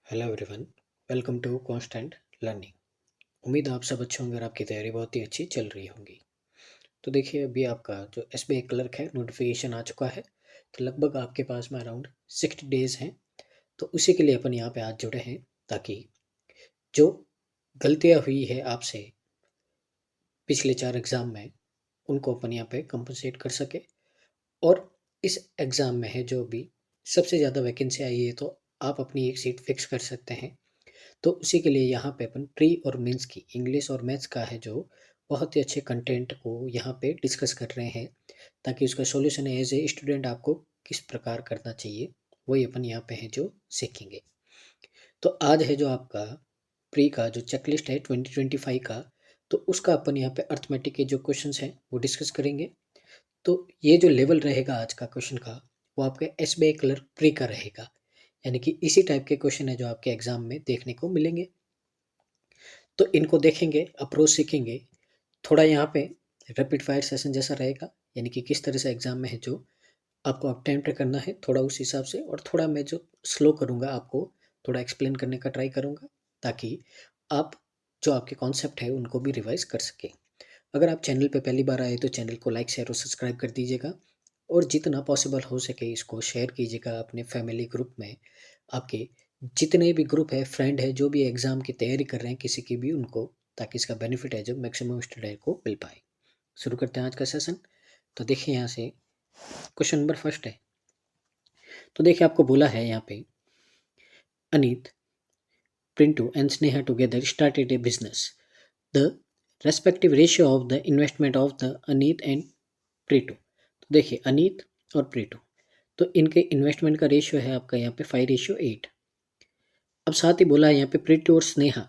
Hello everyone. Welcome to constant learning. उम्मीद है आप सब अच्छे होंगे और आपकी तैयारी बहुत ही अच्छी चल रही होगी। तो देखिए, अभी आपका जो एसबीआई क्लर्क है नोटिफिकेशन आ चुका है। तो लगभग आपके पास में अराउंड 60 डेज हैं। तो उसी के लिए अपन यहाँ पे आज जुड़े हैं, ताकि जो गलतियाँ हुई है आपसे पिछले 4 एग्ज़ाम में, उनको अपन यहाँ पे कंपनसेट कर सके। और इस एग्ज़ाम में है जो भी सबसे ज़्यादा वैकेंसी आई है, तो आप अपनी एक सीट फिक्स कर सकते हैं। तो उसी के लिए यहाँ पे अपन प्री और मेंस की इंग्लिश और मैथ्स का है जो बहुत ही अच्छे कंटेंट को यहाँ पे डिस्कस कर रहे हैं, ताकि उसका सॉल्यूशन एज ए स्टूडेंट आपको किस प्रकार करना चाहिए, वही अपन यहाँ पे है जो सीखेंगे। तो आज है जो आपका प्री का जो चेकलिस्ट है 2025 का, तो उसका अपन यहाँ पे अर्थमेटिक के जो क्वेश्चंस हैं वो डिस्कस करेंगे। तो ये जो लेवल रहेगा आज का क्वेश्चन का, वो आपके एसबीआई क्लर्क प्री का रहेगा। यानी कि इसी टाइप के क्वेश्चन है जो आपके एग्जाम में देखने को मिलेंगे। तो इनको देखेंगे, अप्रोच सीखेंगे। थोड़ा यहाँ पे रैपिड फायर सेशन जैसा रहेगा, यानी कि किस तरह से एग्जाम में है जो आपको अटेम्प्ट करना है, थोड़ा उस हिसाब से। और थोड़ा मैं जो स्लो करूँगा, आपको थोड़ा एक्सप्लेन करने का ट्राई करूँगा, ताकि आप जो आपके कॉन्सेप्ट है उनको भी रिवाइज कर सकें। अगर आप चैनल पे पहली बार आए तो चैनल को लाइक शेयर और सब्सक्राइब कर दीजिएगा। और जितना पॉसिबल हो सके इसको शेयर कीजिएगा अपने फैमिली ग्रुप में। आपके जितने भी ग्रुप है, फ्रेंड है, जो भी एग्ज़ाम की तैयारी कर रहे हैं, किसी की भी उनको, ताकि इसका बेनिफिट है जो मैक्सिमम स्टूडेंट को मिल पाए। शुरू करते हैं आज का सेशन। तो देखिए, यहाँ से क्वेश्चन नंबर फर्स्ट है। तो देखिए, आपको बोला है यहाँ पे, Aneet, Printu and Sneha together started a business. The respective ratio of the investment of the Aneet and Pritu. तो देखिए, अनीत और प्रीटू, तो इनके इन्वेस्टमेंट का रेशियो है आपका यहाँ पे 5:8। अब साथ ही बोला है यहाँ पे प्रीटू और स्नेहा,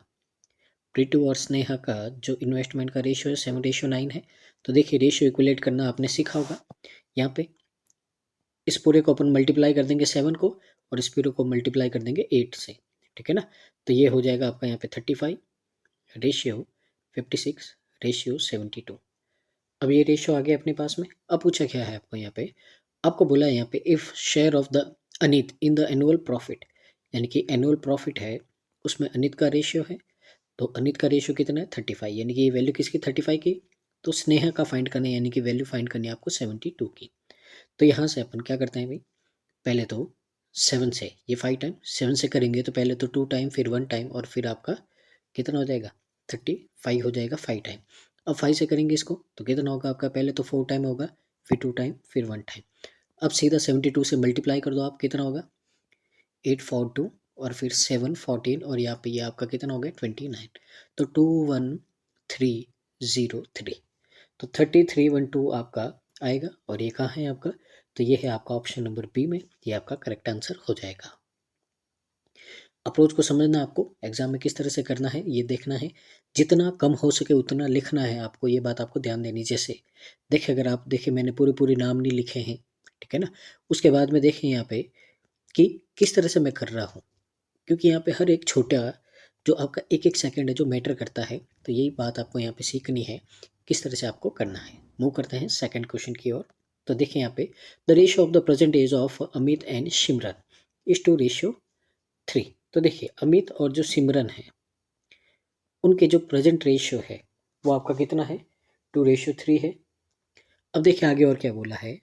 प्रीटू और स्नेहा का जो इन्वेस्टमेंट का रेशियो है 7:9 है। तो देखिए, रेशियो इक्वलेट करना आपने सीखा होगा। यहाँ पे इस पूरे को अपन मल्टीप्लाई कर देंगे 7 को, और इस पूरे को मल्टीप्लाई कर देंगे 8 से। ठीक है ना। तो ये हो जाएगा आपका यहाँ पे 35 रेशियो 56 रेशियो 72। अब ये रेशियो आ गया अपने पास में। अब पूछा क्या है आपको यहाँ पे, आपको बोला है यहाँ पे if share of the Anit in the annual profit, यानी कि एनुअल प्रॉफिट है उसमें अनित का रेशियो है। तो अनित का रेशियो कितना है 35, यानी कि ये वैल्यू किसकी 35 की। तो स्नेहा का फाइंड करना है, यानी कि वैल्यू फाइंड करनी है आपको 72 की। तो यहाँ से अपन क्या करते हैं भाई, पहले तो 7 से, ये 5 टाइम 7 से करेंगे तो पहले तो 2 टाइम, फिर 1 टाइम, और फिर आपका कितना हो जाएगा 35 हो जाएगा 5 टाइम। अब 5 से करेंगे इसको तो कितना होगा आपका, पहले तो 4 टाइम होगा, फिर 2 टाइम, फिर 1 टाइम। अब सीधा 72 से मल्टीप्लाई कर दो आप, कितना होगा 842, और फिर 714, और यहाँ पे ये आपका कितना हो गया 29। तो 21303, तो 3312 आपका आएगा। और ये कहाँ है आपका, तो ये है आपका ऑप्शन नंबर बी में, ये आपका करेक्ट आंसर हो जाएगा। अप्रोच को समझना, आपको एग्जाम में किस तरह से करना है ये देखना है। जितना कम हो सके उतना लिखना है आपको, ये बात आपको ध्यान देनी। जैसे देखिए, अगर आप देखें, मैंने पूरे पूरे नाम नहीं लिखे हैं, ठीक है ना। उसके बाद में देखें यहाँ पे कि किस तरह से मैं कर रहा हूँ, क्योंकि यहाँ पे हर एक छोटा जो आपका एक एक सेकंड है जो मैटर करता है। तो यही बात आपको यहाँ पे सीखनी है, किस तरह से आपको करना है। मूव करते हैं सेकंड क्वेश्चन की ओर। तो देखिए यहाँ पे, the ratio of the present age of Amit and Simran is two ratio 3। तो देखिए, अमित और जो सिमरन है उनके जो प्रेजेंट रेशियो है वो आपका कितना है 2:3 है। अब देखिए आगे और क्या बोला है,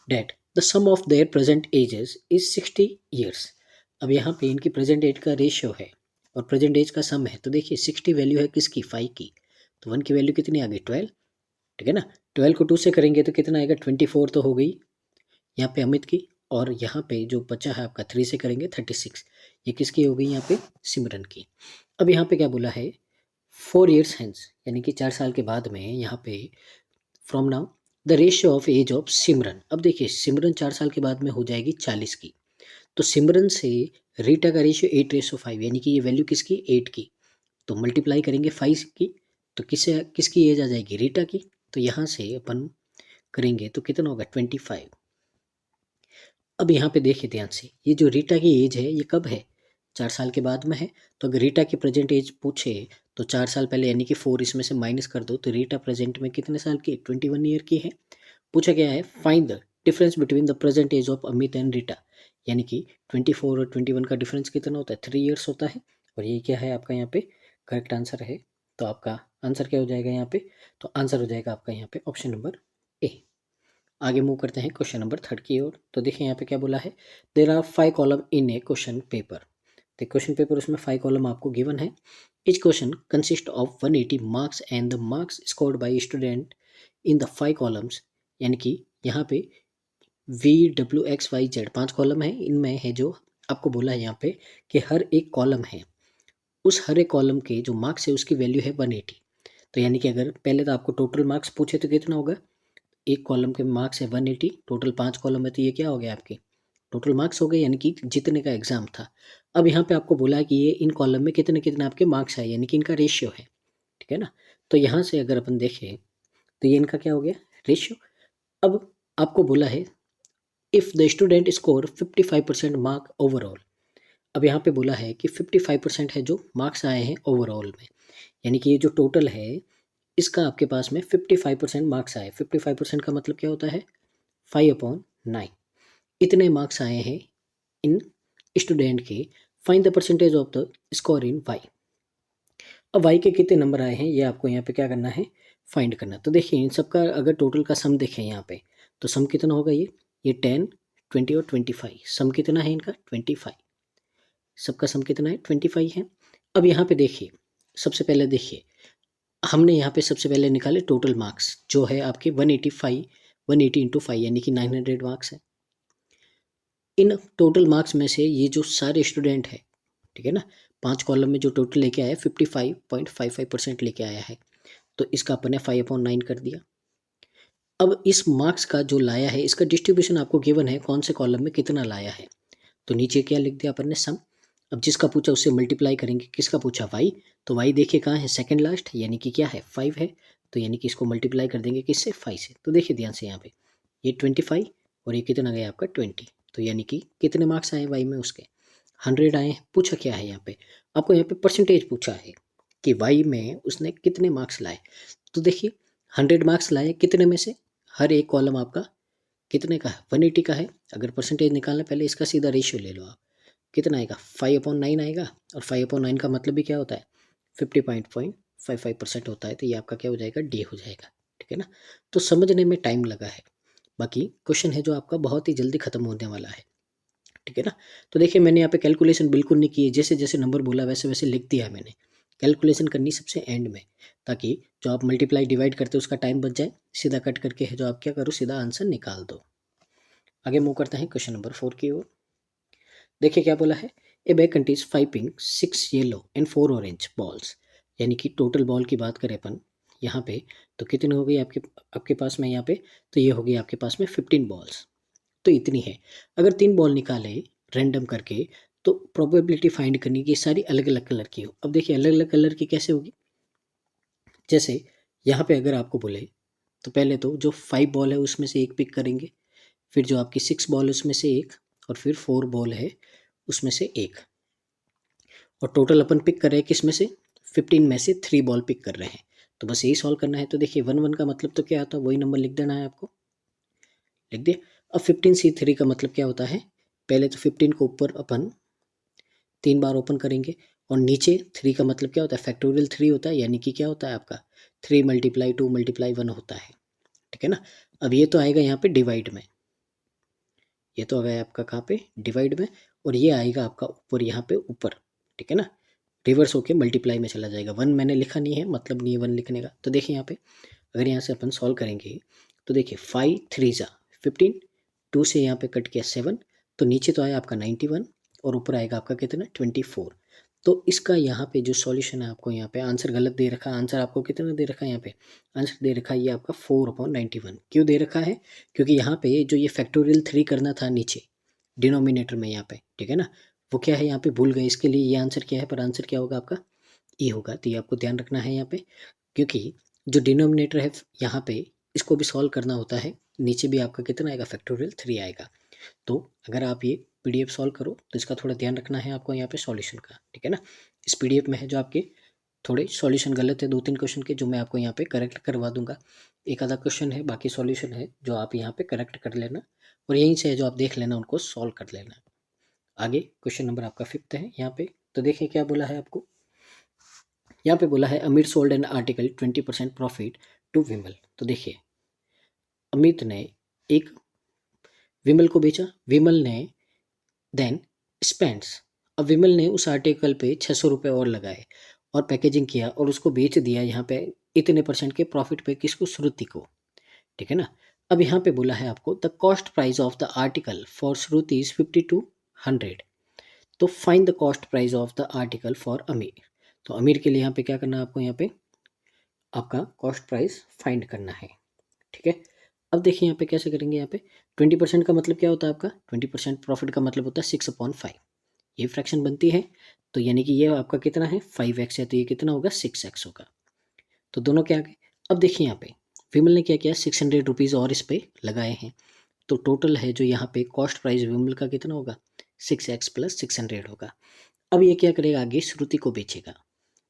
that the sum of their present ages is 60 years. अब यहाँ पे इनकी प्रेजेंट एज का रेशियो है और प्रेजेंट एज का सम है। तो देखिए 60 वैल्यू है किसकी 5 की, तो 1 की वैल्यू कितनी आ गई 12। ठीक है ना। 12 को 2 से करेंगे तो कितना आएगा 24 तो हो गई यहाँ पे अमित की। और यहाँ पे जो बचा है आपका 3 से करेंगे 36, ये किसकी हो गई यहाँ पे सिमरन की। अब यहाँ पे क्या बोला है 4 ईयर्स हेंस, यानी कि 4 साल के बाद में यहाँ पे from now the ratio of age of Simran. अब देखिए, सिमरन 4 साल के बाद में हो जाएगी 40 की। तो सिमरन से रीटा का रेशियो 8:5, यानी कि ये वैल्यू किसकी 8 की। तो मल्टीप्लाई करेंगे 5 की, तो किससे किसकी एज आ जाएगी रीटा की। तो यहाँ से अपन करेंगे तो कितना होगा 25। अब यहाँ पे देखिए ध्यान से, ये जो रीटा की एज है ये कब है 4 साल के बाद में है। तो अगर रीटा की प्रेजेंट एज पूछे तो 4 साल पहले, यानी कि 4 इसमें से माइनस कर दो, तो रीटा प्रेजेंट में कितने साल की 21 ईयर की है। पूछा गया है find the difference between the present age of Amit and Rita, यानी कि 24 और 21 का डिफरेंस कितना होता है, 3 ईयर्स होता है। और ये क्या है आपका यहाँ पे करेक्ट आंसर है। तो आपका आंसर क्या हो जाएगा यहाँ पे, तो आंसर हो जाएगा आपका यहाँ पे ऑप्शन नंबर ए। आगे मूव करते हैं क्वेश्चन नंबर 3 की ओर। तो देखिए यहाँ पे क्या बोला है, there are 5 column in a question paper. तो क्वेश्चन पेपर उसमें 5 कॉलम आपको गिवन है। Each question consist of 180 marks and the marks scored by student in the 5 columns. यानी कि यहाँ पे VWXYZ 5 कॉलम है, इनमें है जो आपको बोला है यहाँ पे कि हर एक कॉलम है, उस हर एक कॉलम के जो मार्क्स है उसकी वैल्यू है 180। तो यानी कि अगर पहले तो आपको टोटल मार्क्स पूछे तो कितना होगा, एक कॉलम के मार्क्स है 180, टोटल 5 कॉलम है तो ये क्या हो गया आपके टोटल मार्क्स हो गए, यानी कि जितने का एग्जाम था। अब यहाँ पे आपको बोला है कि ये इन कॉलम में कितने कितने आपके मार्क्स है, यानी कि इनका रेशियो है, ठीक है ना। तो यहाँ से अगर अपन देखें तो ये इनका क्या हो गया, रेशियो। अब आपको बोला है if the student score 55% mark overall. अब यहाँ पे बोला है कि 55% है जो मार्क्स आए हैं ओवरऑल में, यानी कि ये जो टोटल है इसका आपके पास में 55% मार्क्स आए। 55% का मतलब क्या होता है, 5/9 इतने मार्क्स आए हैं इन स्टूडेंट के। Find the percentage of the score in Y. अब वाई के कितने नंबर आए हैं ये आपको यहाँ पे क्या करना है, फाइंड करना। तो देखिए इन सबका अगर टोटल का सम देखें यहाँ पे तो सम कितना होगा, ये 10, 20 और 25। सम कितना है इनका 25, सबका सम कितना है 25 है। अब यहाँ पे देखिए सबसे पहले देखिए हमने यहाँ पे सबसे पहले निकाले टोटल मार्क्स जो है आपके 185, 180 इंटू 5 यानी कि 900 मार्क्स है। इन टोटल मार्क्स में से ये जो सारे स्टूडेंट है, ठीक है ना, 5 कॉलम में जो टोटल लेके आया 55.55% लेके आया है, तो इसका अपन ने 5/9 कर दिया। अब इस मार्क्स का जो लाया है इसका डिस्ट्रीब्यूशन आपको गिवन है कौन से कॉलम में कितना लाया है, तो नीचे क्या लिख दिया अपन ने सम। अब जिसका पूछा उससे मल्टीप्लाई करेंगे, किसका पूछा वाई, तो वाई देखिए कहाँ है सेकंड लास्ट, यानी कि क्या है 5 है, तो यानी कि इसको मल्टीप्लाई कर देंगे किससे 5 से। तो देखिए ध्यान से यहाँ पे ये 25 और ये कितना गया आपका 20, तो यानी कि कितने मार्क्स आए वाई में उसके 100 आए। पूछा क्या है यहाँ पे, आपको यहाँ पे परसेंटेज पूछा है कि वाई में उसने कितने मार्क्स लाए। तो देखिए 100 मार्क्स लाए कितने में से, हर एक कॉलम आपका कितने का है 180 का है। अगर परसेंटेज निकालना पहले इसका सीधा रेशियो ले लो आप, कितना आएगा 5/9 आएगा। और 5/9 का मतलब भी क्या होता है 50.55% होता है, तो ये आपका क्या हो जाएगा डी हो जाएगा, ठीक है ना। तो समझने में टाइम लगा है, बाकी क्वेश्चन है जो आपका बहुत ही जल्दी खत्म होने वाला है, ठीक है ना। तो देखिए मैंने यहाँ पे कैलकुलेशन बिल्कुल नहीं की है, जैसे जैसे नंबर बोला वैसे वैसे लिख दिया है मैंने। कैलकुलेशन करनी सबसे एंड में, ताकि जो आप मल्टीप्लाई डिवाइड करते हो उसका टाइम बच जाए, सीधा कट करके है जो आप क्या करो सीधा आंसर निकाल दो। आगे मूव करते हैं क्वेश्चन नंबर 4 की ओर। देखिए क्या बोला है, ए bag contains 5 pink 6 yellow and 4 orange balls. यानी कि टोटल बॉल की बात करें अपन यहाँ पे तो कितने हो गई आपके आपके पास में यहाँ पे, तो ये हो गई आपके पास में 15 बॉल्स, तो इतनी है। अगर 3 बॉल निकाले रैंडम करके तो प्रोबेबिलिटी फाइंड करनी कि सारी अलग अलग कलर की हो। अब देखिए अलग अलग कलर की कैसे होगी, जैसे यहाँ पे अगर आपको बोले तो पहले तो जो 5 बॉल है उसमें से एक पिक करेंगे, फिर जो आपकी 6 बॉल है उसमें से एक, और फिर 4 बॉल है उसमें से एक, और टोटल अपन पिक कर रहे हैं किस में से 15 में से 3 बॉल पिक कर रहे हैं। तो बस यही सॉल्व करना है। तो देखिए 1/1 का मतलब तो क्या आता है, वही नंबर लिख देना है आपको, लिख दिया। अब 15C3 का मतलब क्या होता है, पहले तो 15 को ऊपर अपन 3 बार ओपन करेंगे, और नीचे 3 का मतलब क्या होता है फैक्टोरियल 3 होता है, यानी कि क्या होता है आपका 3 × 2 × 1 होता है, ठीक है ना। अब ये तो आएगा यहाँ पे डिवाइड में, ये तो आ गया आपका कहाँ पे डिवाइड में, और ये आएगा आपका ऊपर यहाँ पे ऊपर, ठीक है ना, रिवर्स होके मल्टीप्लाई में चला जाएगा। 1 मैंने लिखा नहीं है, मतलब नहीं है 1 लिखने का। तो देखिए यहाँ पे अगर यहाँ से अपन सॉल्व करेंगे तो देखिए 5 3 ज़ा 15, 2 से यहाँ पे कट किया 7, तो नीचे तो आया आपका 91 और ऊपर आएगा आपका कितना 24। तो इसका यहाँ पे जो सॉल्यूशन है आपको यहाँ पे आंसर गलत दे रखा है। आंसर आपको कितना दे रखा है, यहाँ पे आंसर दे रखा है ये आपका 4/91। क्यों दे रखा है, क्योंकि यहाँ पे जो ये फैक्टोरियल 3 करना था नीचे डिनोमिनेटर में यहाँ पे, ठीक है ना, वो क्या है यहाँ पे भूल गए, इसके लिए ये आंसर क्या है, पर आंसर क्या होगा आपका ए होगा। तो ये आपको ध्यान रखना है यहाँ पे, क्योंकि जो डिनोमिनेटर है यहाँ पे इसको भी सॉल्व करना होता है, नीचे भी आपका कितना आएगा फैक्टोरियल 3 आएगा। तो अगर आप ये पीडीएफ सॉल्व करो तो इसका थोड़ा ध्यान रखना है आपको यहाँ पे सॉल्यूशन का, ठीक है ना। इस पीडीएफ में है जो आपके थोड़े सॉल्यूशन गलत है 2-3 क्वेश्चन के, जो मैं आपको यहाँ पे करेक्ट करवा दूंगा। एक आधा क्वेश्चन है, बाकी सॉल्यूशन है जो आप यहाँ पे करेक्ट कर लेना, और यहीं से है जो आप देख लेना उनको सॉल्व कर लेना, आगे क्वेश्चन नंबर आपका 5th है यहाँ पे। तो देखिए क्या बोला है आपको, यहाँ पे बोला है Amit sold an article 20% profit to Vimal. तो देखिए अमित ने एक विमल को बेचा, विमल ने देन स्पेंड्स, अब विमल ने उस आर्टिकल पे 600 रुपये और लगाए और पैकेजिंग किया और उसको बेच दिया यहाँ पे इतने परसेंट के प्रॉफिट पे, किसको, श्रुति को, ठीक है ना। अब यहाँ पे बोला है आपको the cost price of the article for Shruti is 5200, तो find the cost price of the article for अमीर। तो अमीर के लिए यहाँ पे क्या करना है आपको, यहाँ पे आपका कॉस्ट प्राइस फाइंड करना है, ठीक है। अब देखिए यहाँ पे कैसे करेंगे, यहाँ पे 20% का मतलब क्या होता है आपका, 20% प्रॉफिट का मतलब होता है 6/5, ये फ्रैक्शन बनती है, तो यानी कि ये आपका कितना है 5x है, तो ये कितना होगा 6x होगा। तो दोनों क्या आ गए। अब देखिए यहाँ पे विमल ने क्या किया, 600 रुपीज़ और इस पे लगाए हैं, तो टोटल है जो यहाँ पे कॉस्ट प्राइस विमल का कितना होगा 6x + 600 होगा। अब ये क्या करेगा, आगे श्रुति को बेचेगा,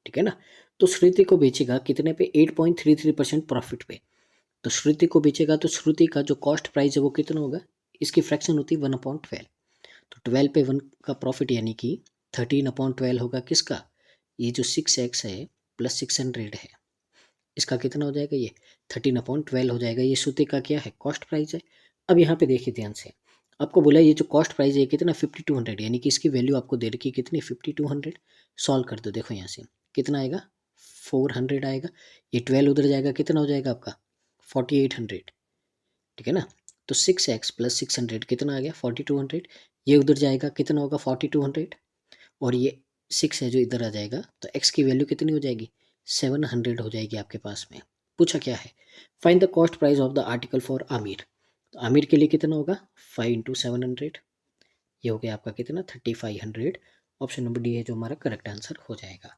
ठीक है ना। तो श्रुति को बेचेगा कितने पे, 8.33% प्रॉफिट पे। तो श्रुति को बेचेगा तो श्रुति का जो कॉस्ट प्राइस है वो कितना होगा, इसकी फ्रैक्शन होती है 1/12, तो 12 पे 1 का प्रॉफिट यानी कि 13/12 होगा किसका, ये जो 6x है + 600 है, इसका कितना हो जाएगा, ये 13/12 हो जाएगा। ये श्रुति का क्या है, कॉस्ट प्राइस है। अब यहाँ पे देखिए ध्यान से, आपको बोला ये जो कॉस्ट प्राइस है कितना 5200, यानी कि इसकी वैल्यू आपको दे रखी है कितनी 5200। सॉल्व कर दो, देखो यहाँ से कितना आएगा 400 आएगा, ये 12 उधर जाएगा कितना हो जाएगा आपका 4800, ठीक है ना। तो 6x + 600 कितना आ गया 4200, ये उधर जाएगा कितना होगा 4200, और ये 6 है जो इधर आ जाएगा, तो x की वैल्यू कितनी हो जाएगी 700 हो जाएगी आपके पास में। पूछा क्या है, find the cost price of the article for Aamir. तो आमिर के लिए कितना होगा 5 × 700, ये हो गया आपका कितना 3500। ऑप्शन नंबर डी है जो हमारा करेक्ट आंसर हो जाएगा।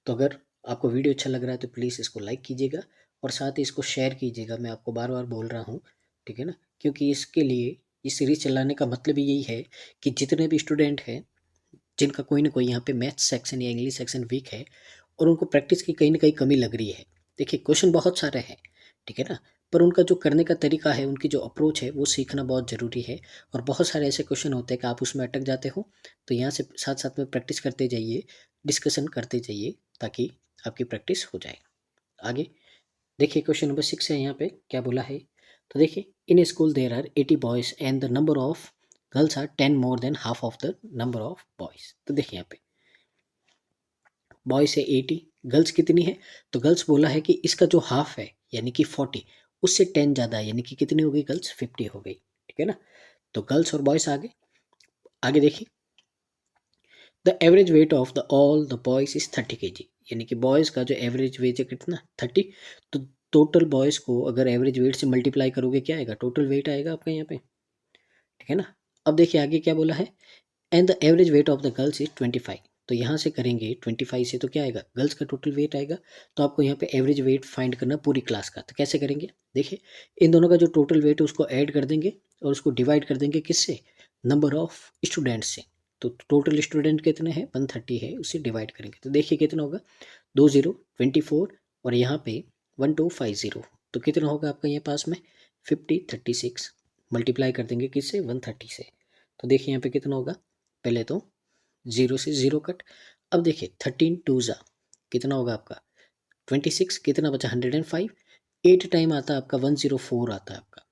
तो अगर आपको वीडियो अच्छा लग रहा है तो प्लीज़ इसको लाइक कीजिएगा और साथ ही इसको शेयर कीजिएगा, मैं आपको बार बार बोल रहा हूँ, ठीक है ना, क्योंकि इसके लिए इस सीरीज चलाने का मतलब ही यही है कि जितने भी स्टूडेंट हैं जिनका कोई ना कोई यहाँ पे मैथ्स सेक्शन या इंग्लिश सेक्शन वीक है और उनको प्रैक्टिस की कहीं ना कहीं कमी लग रही है, देखिए क्वेश्चन बहुत सारे हैं, ठीक है ना, पर उनका जो करने का तरीका है, उनकी जो अप्रोच है वो सीखना बहुत ज़रूरी है। और बहुत सारे ऐसे क्वेश्चन होते हैं कि आप उसमें अटक जाते हो, तो यहाँ से साथ साथ में प्रैक्टिस करते जाइए, डिस्कशन करते जाइए, ताकि आपकी प्रैक्टिस हो जाए। आगे देखिए क्वेश्चन नंबर 6 है, यहाँ पे क्या बोला है। तो देखिए in school there are 80 boys and the number of girls are 10 more than half of the number of boys. तो देखिए यहाँ पे बॉयज़ है 80, गर्ल्स कितनी है, तो गर्ल्स बोला है कि इसका जो हाफ है यानी कि 40, उससे 10 ज़्यादा है, यानी कि कितनी हो गई गर्ल्स 50 हो गई, ठीक है ना। तो गर्ल्स और बॉयज़ आगे आगे देखिए the average weight of the all the boys is 30 kg, यानी कि बॉयज़ का जो एवरेज वेट है कितना 30, तो टोटल बॉयज़ को अगर एवरेज वेट से मल्टीप्लाई करोगे क्या आएगा, टोटल वेट आएगा आपका यहाँ पे, ठीक है ना। अब देखिए आगे क्या बोला है, and the average weight of the girls is 25, तो यहाँ से करेंगे 25 से तो क्या आएगा गर्ल्स का टोटल वेट आएगा, तो आपको यहाँ पे एवरेज वेट फाइंड करना पूरी क्लास का। तो कैसे करेंगे, देखिए इन दोनों का जो टोटल वेट है उसको ऐड कर देंगे और उसको डिवाइड कर देंगे किससे, नंबर ऑफ स्टूडेंट्स से। तो टोटल स्टूडेंट कितने हैं 130 है, उससे डिवाइड करेंगे तो देखिए कितना होगा 2 0 24 और यहाँ पे 1250, तो कितना होगा आपका यहाँ पास में 36 मल्टीप्लाई कर देंगे किससे 130 से। तो देखिए यहाँ पे कितना होगा, पहले तो 0 से 0 कट, अब देखिए 13 2 ज़ा कितना होगा आपका 26, कितना बचा 105, 8 टाइम आता है आपका 104 आता है आपका,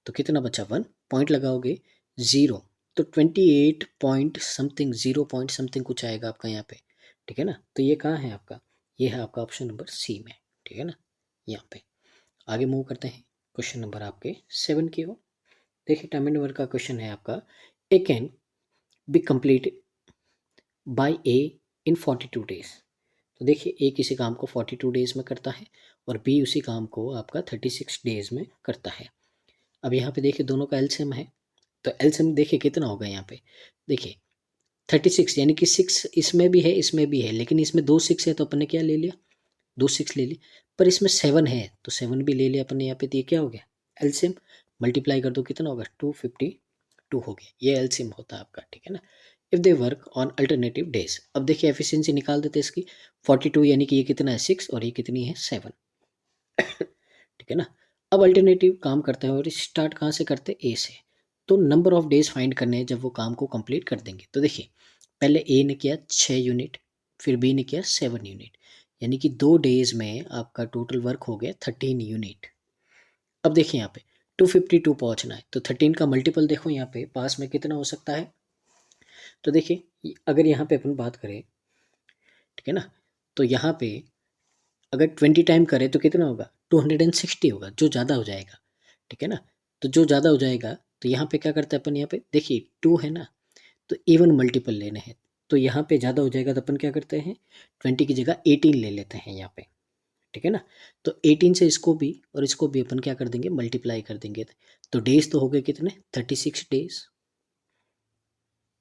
तो कितना बचा 1 पॉइंट लगाओगे 0, तो 28 पॉइंट समथिंग 0 पॉइंट समथिंग कुछ आएगा आपका यहाँ पे, ठीक है ना। तो ये कहाँ है आपका, ये है आपका ऑप्शन नंबर सी में, ठीक है ना। यहाँ पे आगे मूव करते हैं क्वेश्चन नंबर आपके 7 की ओर। देखिए टाइम नंबर का क्वेश्चन है आपका, A can be complete by A in 42 days. तो देखिए ए किसी काम को 42 डेज में करता है और बी उसी काम को आपका 36 डेज में करता है। अब यहाँ पे देखिए दोनों का एलसीएम है, तो एलसीएम देखिए कितना होगा यहाँ पे, देखिए 36 यानी कि 6 इसमें भी है इसमें भी है, लेकिन इसमें 2 6 है तो अपन ने क्या ले लिया 2 6 ले ली, पर इसमें 7 है तो 7 भी ले लिया अपन ने यहाँ पे, तो ये क्या हो गया एलसीएम, मल्टीप्लाई कर दो कितना होगा 252 हो गया, ये एलसीएम होता है आपका, ठीक है ना। If they work on alternative days, अब देखिए एफिशिएंसी निकाल देते इसकी 42 यानी कि ये कितना है 6 और ये कितनी है 7, ठीक है ना। अब अल्टरनेटिव काम करते हैं और स्टार्ट कहाँ से करते हैं ए से, तो नंबर ऑफ डेज फाइंड करने हैं जब वो काम को कंप्लीट कर देंगे। तो देखिए पहले ए ने किया 6 यूनिट, फिर बी ने किया 7 यूनिट, यानी कि 2 डेज में आपका टोटल वर्क हो गया 13 यूनिट। अब देखिए यहाँ पे 252 पहुँचना है, तो 13 का मल्टीपल देखो यहाँ पे पास में कितना हो सकता है। तो देखिए अगर यहाँ पे अपन बात करें, ठीक है ना, तो यहाँ पे अगर 20 टाइम करें तो कितना होगा 260 होगा, जो ज़्यादा हो जाएगा, ठीक है ना। तो जो ज़्यादा हो जाएगा तो यहाँ पे क्या करते हैं अपन, यहाँ पे देखिए 2 है ना, तो इवन मल्टीपल लेने हैं, तो यहाँ पे ज़्यादा हो जाएगा तो अपन क्या करते हैं 20 की जगह 18 ले लेते हैं यहाँ पे, ठीक है ना। तो 18 से इसको भी और इसको भी अपन क्या कर देंगे मल्टीप्लाई कर देंगे, तो डेज तो हो गए कितने 36 डेज,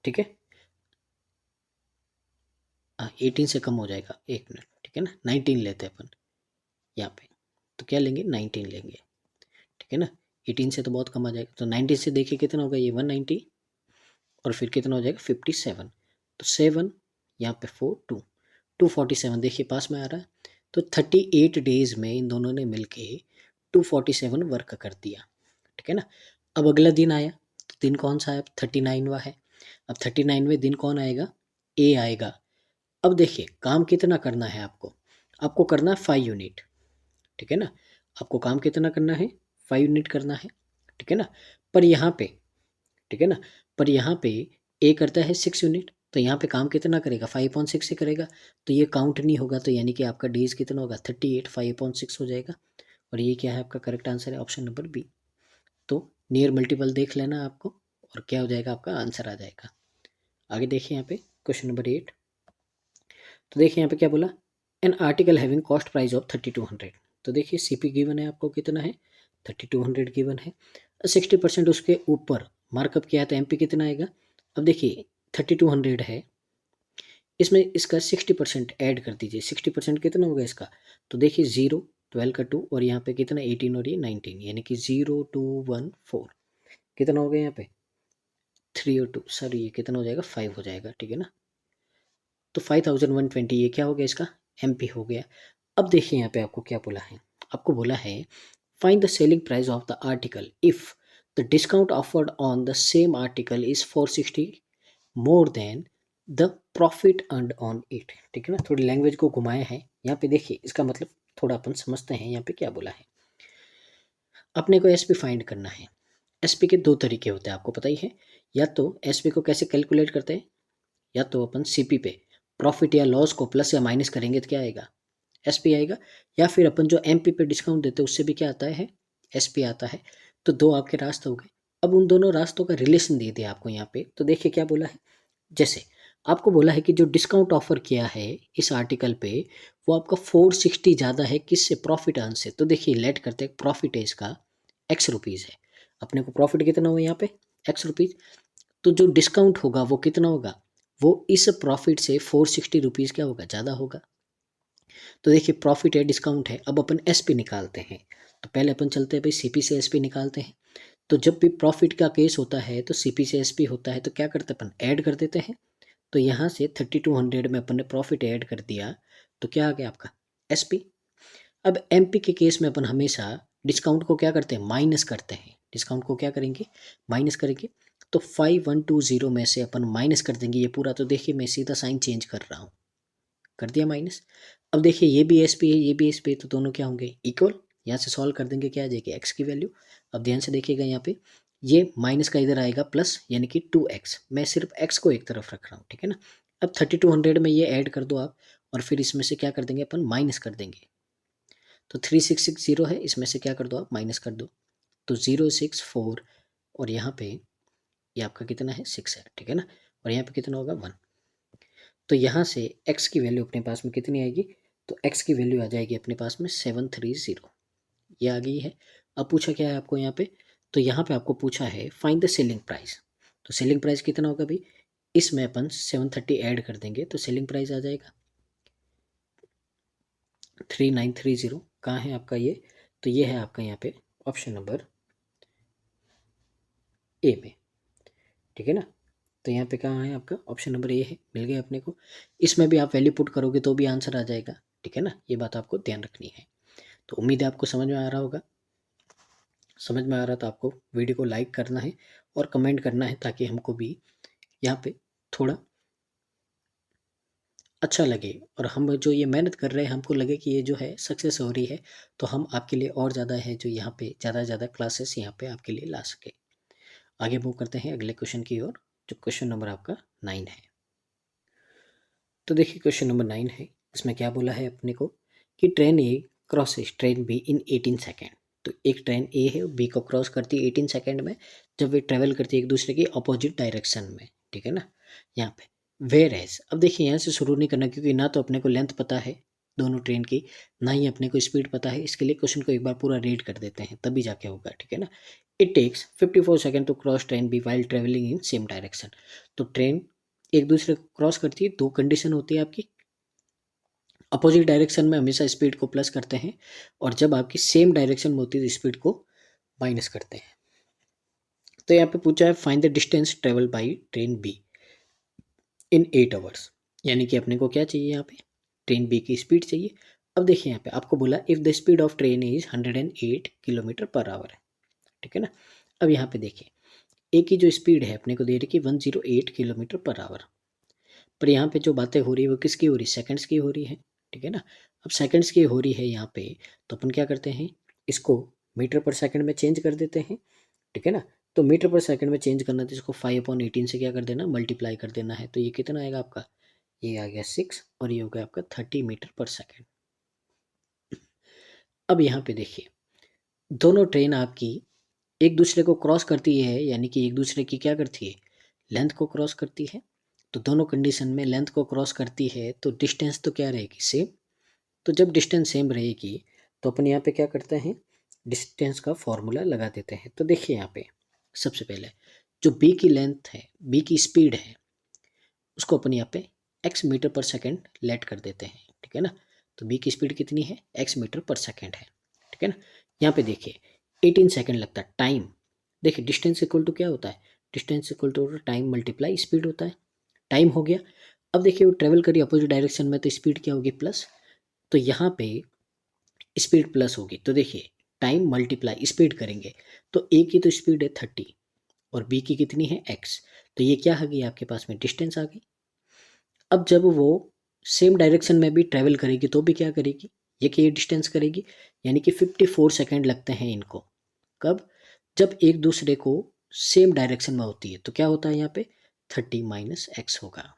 ठीक है। 18 से कम हो जाएगा, एक मिनट, ठीक है ना, 19 लेते हैं अपन यहाँ पे, तो क्या लेंगे 19 लेंगे, ठीक है ना। 18 से तो बहुत कम आ जाएगा, तो 19 से देखिए कितना होगा ये 190, और फिर कितना हो जाएगा 57, तो 7 यहाँ पे 4 2 247 देखिए पास में आ रहा है। तो 38 डेज में इन दोनों ने मिलके 247 वर्क कर दिया, ठीक है ना। अब अगला दिन आया, तो दिन कौन सा है 39वां है। अब 39वें दिन कौन आएगा, ए आएगा। अब देखिए काम कितना करना है आपको, आपको करना है 5 यूनिट, ठीक है ना। आपको काम कितना करना है 5 यूनिट करना है, ठीक है ना। पर यहाँ पे, ठीक है ना, पर यहाँ पे ए करता है 6 यूनिट, तो यहाँ पे काम कितना करेगा 5/6 से करेगा, तो ये काउंट नहीं होगा, तो यानी कि आपका डेज कितना होगा 38 5/6 हो जाएगा, और ये क्या है आपका करेक्ट आंसर है ऑप्शन नंबर बी। तो नियर मल्टीपल देख लेना आपको, और क्या हो जाएगा आपका आंसर आ जाएगा। आगे देखिए यहाँ पे क्वेश्चन नंबर 8, तो देखिए यहाँ पे क्या बोला, an article having cost price of 3200, तो देखिए सीपी गिवन है आपको कितना है 3200 गिवन है, 60% उसके ऊपर मार्कअप किया है तो एमपी कितना आएगा। अब देखिए 3200 है, इसमें इसका 60% ऐड कर दीजिए, 60% कितना होगा इसका, तो देखिए 0 12 का 2 और यहाँ पे कितना 18 और ये 19, यानी कि 0214 कितना हो गया यहाँ पे 3 और 2 सर ये कितना हो जाएगा 5 हो जाएगा, ठीक है ना। तो 5120 ये क्या हो गया इसका एमपी हो गया। अब देखिए यहाँ पे आपको क्या बोला है, आपको बोला है find the selling price of the article if the discount offered on the same article is 460 more than the profit earned on it, ठीक है ना। थोड़ी लैंग्वेज को घुमाए हैं यहाँ पे, देखिए इसका मतलब थोड़ा अपन समझते हैं यहाँ पे क्या बोला है। अपने को एसपी फाइंड करना है, एसपी के दो तरीके होते हैं आपको पता ही है, या तो एसपी को कैसे कैलकुलेट करते हैं, या तो अपन सीपी पे प्रॉफिट या लॉस को प्लस या माइनस करेंगे तो क्या आएगा एसपी आएगा, या फिर अपन जो एमपी पे डिस्काउंट देते हैं उससे भी क्या आता है एसपी आता है। तो दो आपके रास्ते हो गए। अब उन दोनों रास्तों का रिलेशन दे दिया आपको यहाँ पे, तो देखिए क्या बोला है, जैसे आपको बोला है कि जो डिस्काउंट ऑफर किया है इस आर्टिकल पे वो आपका 460 ज़्यादा है किससे प्रॉफिट अर्न से, तो देखिए लेट करते हैं प्रॉफिट है इसका एक्स रुपीज़ है, अपने को प्रॉफिट कितना हुआ यहाँ पे एक्स रुपीज़, तो जो डिस्काउंट होगा वो कितना होगा, वो इस प्रॉफिट से 460 रुपीज़ क्या होगा ज़्यादा होगा। तो देखिए प्रॉफिट है डिस्काउंट है, अब अपन एसपी निकालते हैं, तो पहले अपन चलते हैं भाई सीपी से एसपी निकालते हैं। तो जब भी प्रॉफिट का केस होता है तो सीपी से एसपी होता है, तो क्या करते हैं अपन ऐड कर देते हैं, तो यहाँ से 3200 में अपन ने प्रॉफिट ऐड कर दिया, तो क्या आ गया आपका एसपी। अब एमपी के केस में अपन हमेशा डिस्काउंट को क्या करते हैं माइनस करते हैं, डिस्काउंट को क्या करेंगे माइनस करेंगे, तो 5120 में से अपन माइनस कर देंगे ये पूरा, तो देखिए मैं सीधा साइन चेंज कर रहा हूँ, कर दिया माइनस। अब देखिए ये भी एसपी है ये भी एसपी है, तो दोनों क्या होंगे इक्वल, यहाँ से सॉल्व कर देंगे क्या आ जाएगी एक्स की वैल्यू। अब ध्यान से देखिएगा यहाँ पे ये माइनस का इधर आएगा प्लस, यानी कि 2x, मैं सिर्फ x को एक तरफ रख रहा हूँ, ठीक है ना। अब 3200 में ये ऐड कर दो आप, और फिर इसमें से क्या कर देंगे अपन माइनस कर देंगे, तो 3660 है, इसमें से क्या कर दो आप माइनस कर दो, तो 064, और यहाँ पे ये आपका कितना है 6 है, ठीक है ना, और यहाँ पे कितना होगा 1, तो यहाँ से x की वैल्यू अपने पास में कितनी आएगी, तो x की वैल्यू आ जाएगी अपने पास में 730, ये आ गई है। अब पूछा क्या है आपको यहाँ पे, तो यहाँ पे आपको पूछा है फाइंड द सेलिंग प्राइस, तो सेलिंग प्राइस कितना होगा भाई, इसमें अपन 730 ऐड कर देंगे तो सेलिंग प्राइस आ जाएगा 3930, कहाँ है आपका ये, तो ये है आपका यहाँ पे ऑप्शन नंबर ए में, ठीक है ना। तो यहाँ पे कहाँ है आपका ऑप्शन नंबर ए है, मिल गया अपने को। इसमें भी आप वैल्यू पुट करोगे तो भी आंसर आ जाएगा, ठीक है ना, ये बात आपको ध्यान रखनी है। तो उम्मीद है आपको समझ में आ रहा होगा। समझ में आ रहा था आपको, वीडियो को लाइक करना है और कमेंट करना है ताकि हमको भी यहाँ पे थोड़ा अच्छा लगे और हम जो ये मेहनत कर रहे हैं हमको लगे कि ये जो है सक्सेस हो रही है, तो हम आपके लिए और ज़्यादा है जो यहाँ पे ज़्यादा से ज़्यादा क्लासेस यहाँ पे आपके लिए ला सके। आगे मूव करते हैं अगले क्वेश्चन की ओर, जो क्वेश्चन नंबर आपका 9 है। तो देखिए क्वेश्चन नंबर 9 है, इसमें क्या बोला है अपने को कि train A crosses train be in 18 second. तो एक ट्रेन ए है, बी को क्रॉस करती है 18 सेकेंड में, जब वे ट्रेवल करती है एक दूसरे की अपोजिट डायरेक्शन में, ठीक है ना। यहाँ पे वेयर एज, अब देखिए यहाँ से शुरू नहीं करना क्योंकि ना तो अपने को लेंथ पता है दोनों ट्रेन की, ना ही अपने को स्पीड पता है। इसके लिए क्वेश्चन को एक बार पूरा रीड कर देते हैं तभी जाके होगा, ठीक है ना। It takes 54 second to cross train B while travelling in same direction. तो ट्रेन एक दूसरे को क्रॉस करती है, दो कंडीशन होती है आपकी, अपोजिट डायरेक्शन में हमेशा स्पीड को प्लस करते हैं और जब आपकी सेम डायरेक्शन में होती है तो स्पीड को माइनस करते हैं। तो यहाँ पे पूछा है find the distance travel by train be in 8 hours, यानी कि अपने को क्या चाहिए यहाँ पे, ट्रेन बी की स्पीड चाहिए। अब देखिए यहाँ पे आपको बोला if the speed of train is 108 kilometre per our है, ठीक है ना। अब यहाँ पे देखिए ए की जो स्पीड है अपने को दे रही है 108 किलोमीटर पर आवर, पर यहाँ पे जो बातें हो रही है वो किसकी हो रही है, सेकंड्स की हो रही है, ठीक है ना। अब सेकंड्स की हो रही है यहाँ पे, तो अपन क्या करते हैं, इसको मीटर पर सेकंड में चेंज कर देते हैं, ठीक है ना। तो मीटर पर सेकंड में चेंज करना तो इसको 5/18 से क्या कर देना, मल्टीप्लाई कर देना है। तो ये कितना आएगा आपका, ये आ गया 6 और ये हो गया आपका 30 मीटर पर सेकेंड। अब यहाँ पे देखिए दोनों ट्रेन आपकी एक दूसरे को क्रॉस करती है, यानी कि एक दूसरे की क्या करती है, लेंथ को क्रॉस करती है। तो दोनों कंडीशन में लेंथ को क्रॉस करती है तो डिस्टेंस तो क्या रहेगी, सेम। तो जब डिस्टेंस सेम रहेगी तो अपन यहाँ पे क्या करते हैं, डिस्टेंस का फॉर्मूला लगा देते हैं। तो देखिए यहाँ पे सबसे पहले जो बी की लेंथ है, बी की स्पीड है, उसको अपन यहाँ पे एक्स मीटर पर सेकेंड लेट कर देते हैं, ठीक है ना। तो बी की स्पीड कितनी है, एक्स मीटर पर सेकेंड है, ठीक है ना। यहाँ पे देखिए 18 सेकेंड लगता है टाइम। देखिए डिस्टेंस इक्वल टू क्या होता है, distance equal to time multiply speed होता है। टाइम हो गया। अब देखिए वो ट्रेवल करी अपोजिट डायरेक्शन में तो स्पीड क्या होगी, प्लस। तो यहाँ पे स्पीड प्लस होगी तो देखिए टाइम मल्टीप्लाई स्पीड करेंगे, तो ए की तो स्पीड है 30 और बी की कितनी है एक्स, तो ये क्या आ गई आपके पास में, डिस्टेंस आ गई। अब जब वो सेम डायरेक्शन में भी ट्रेवल करेगी तो भी क्या करेगी, ये डिस्टेंस करेगी, यानी कि 54 सेकेंड लगते हैं इनको। कब, जब एक दूसरे को सेम डायरेक्शन में होती है तो क्या होता है यहाँ पे 30 माइनस एक्स होगा,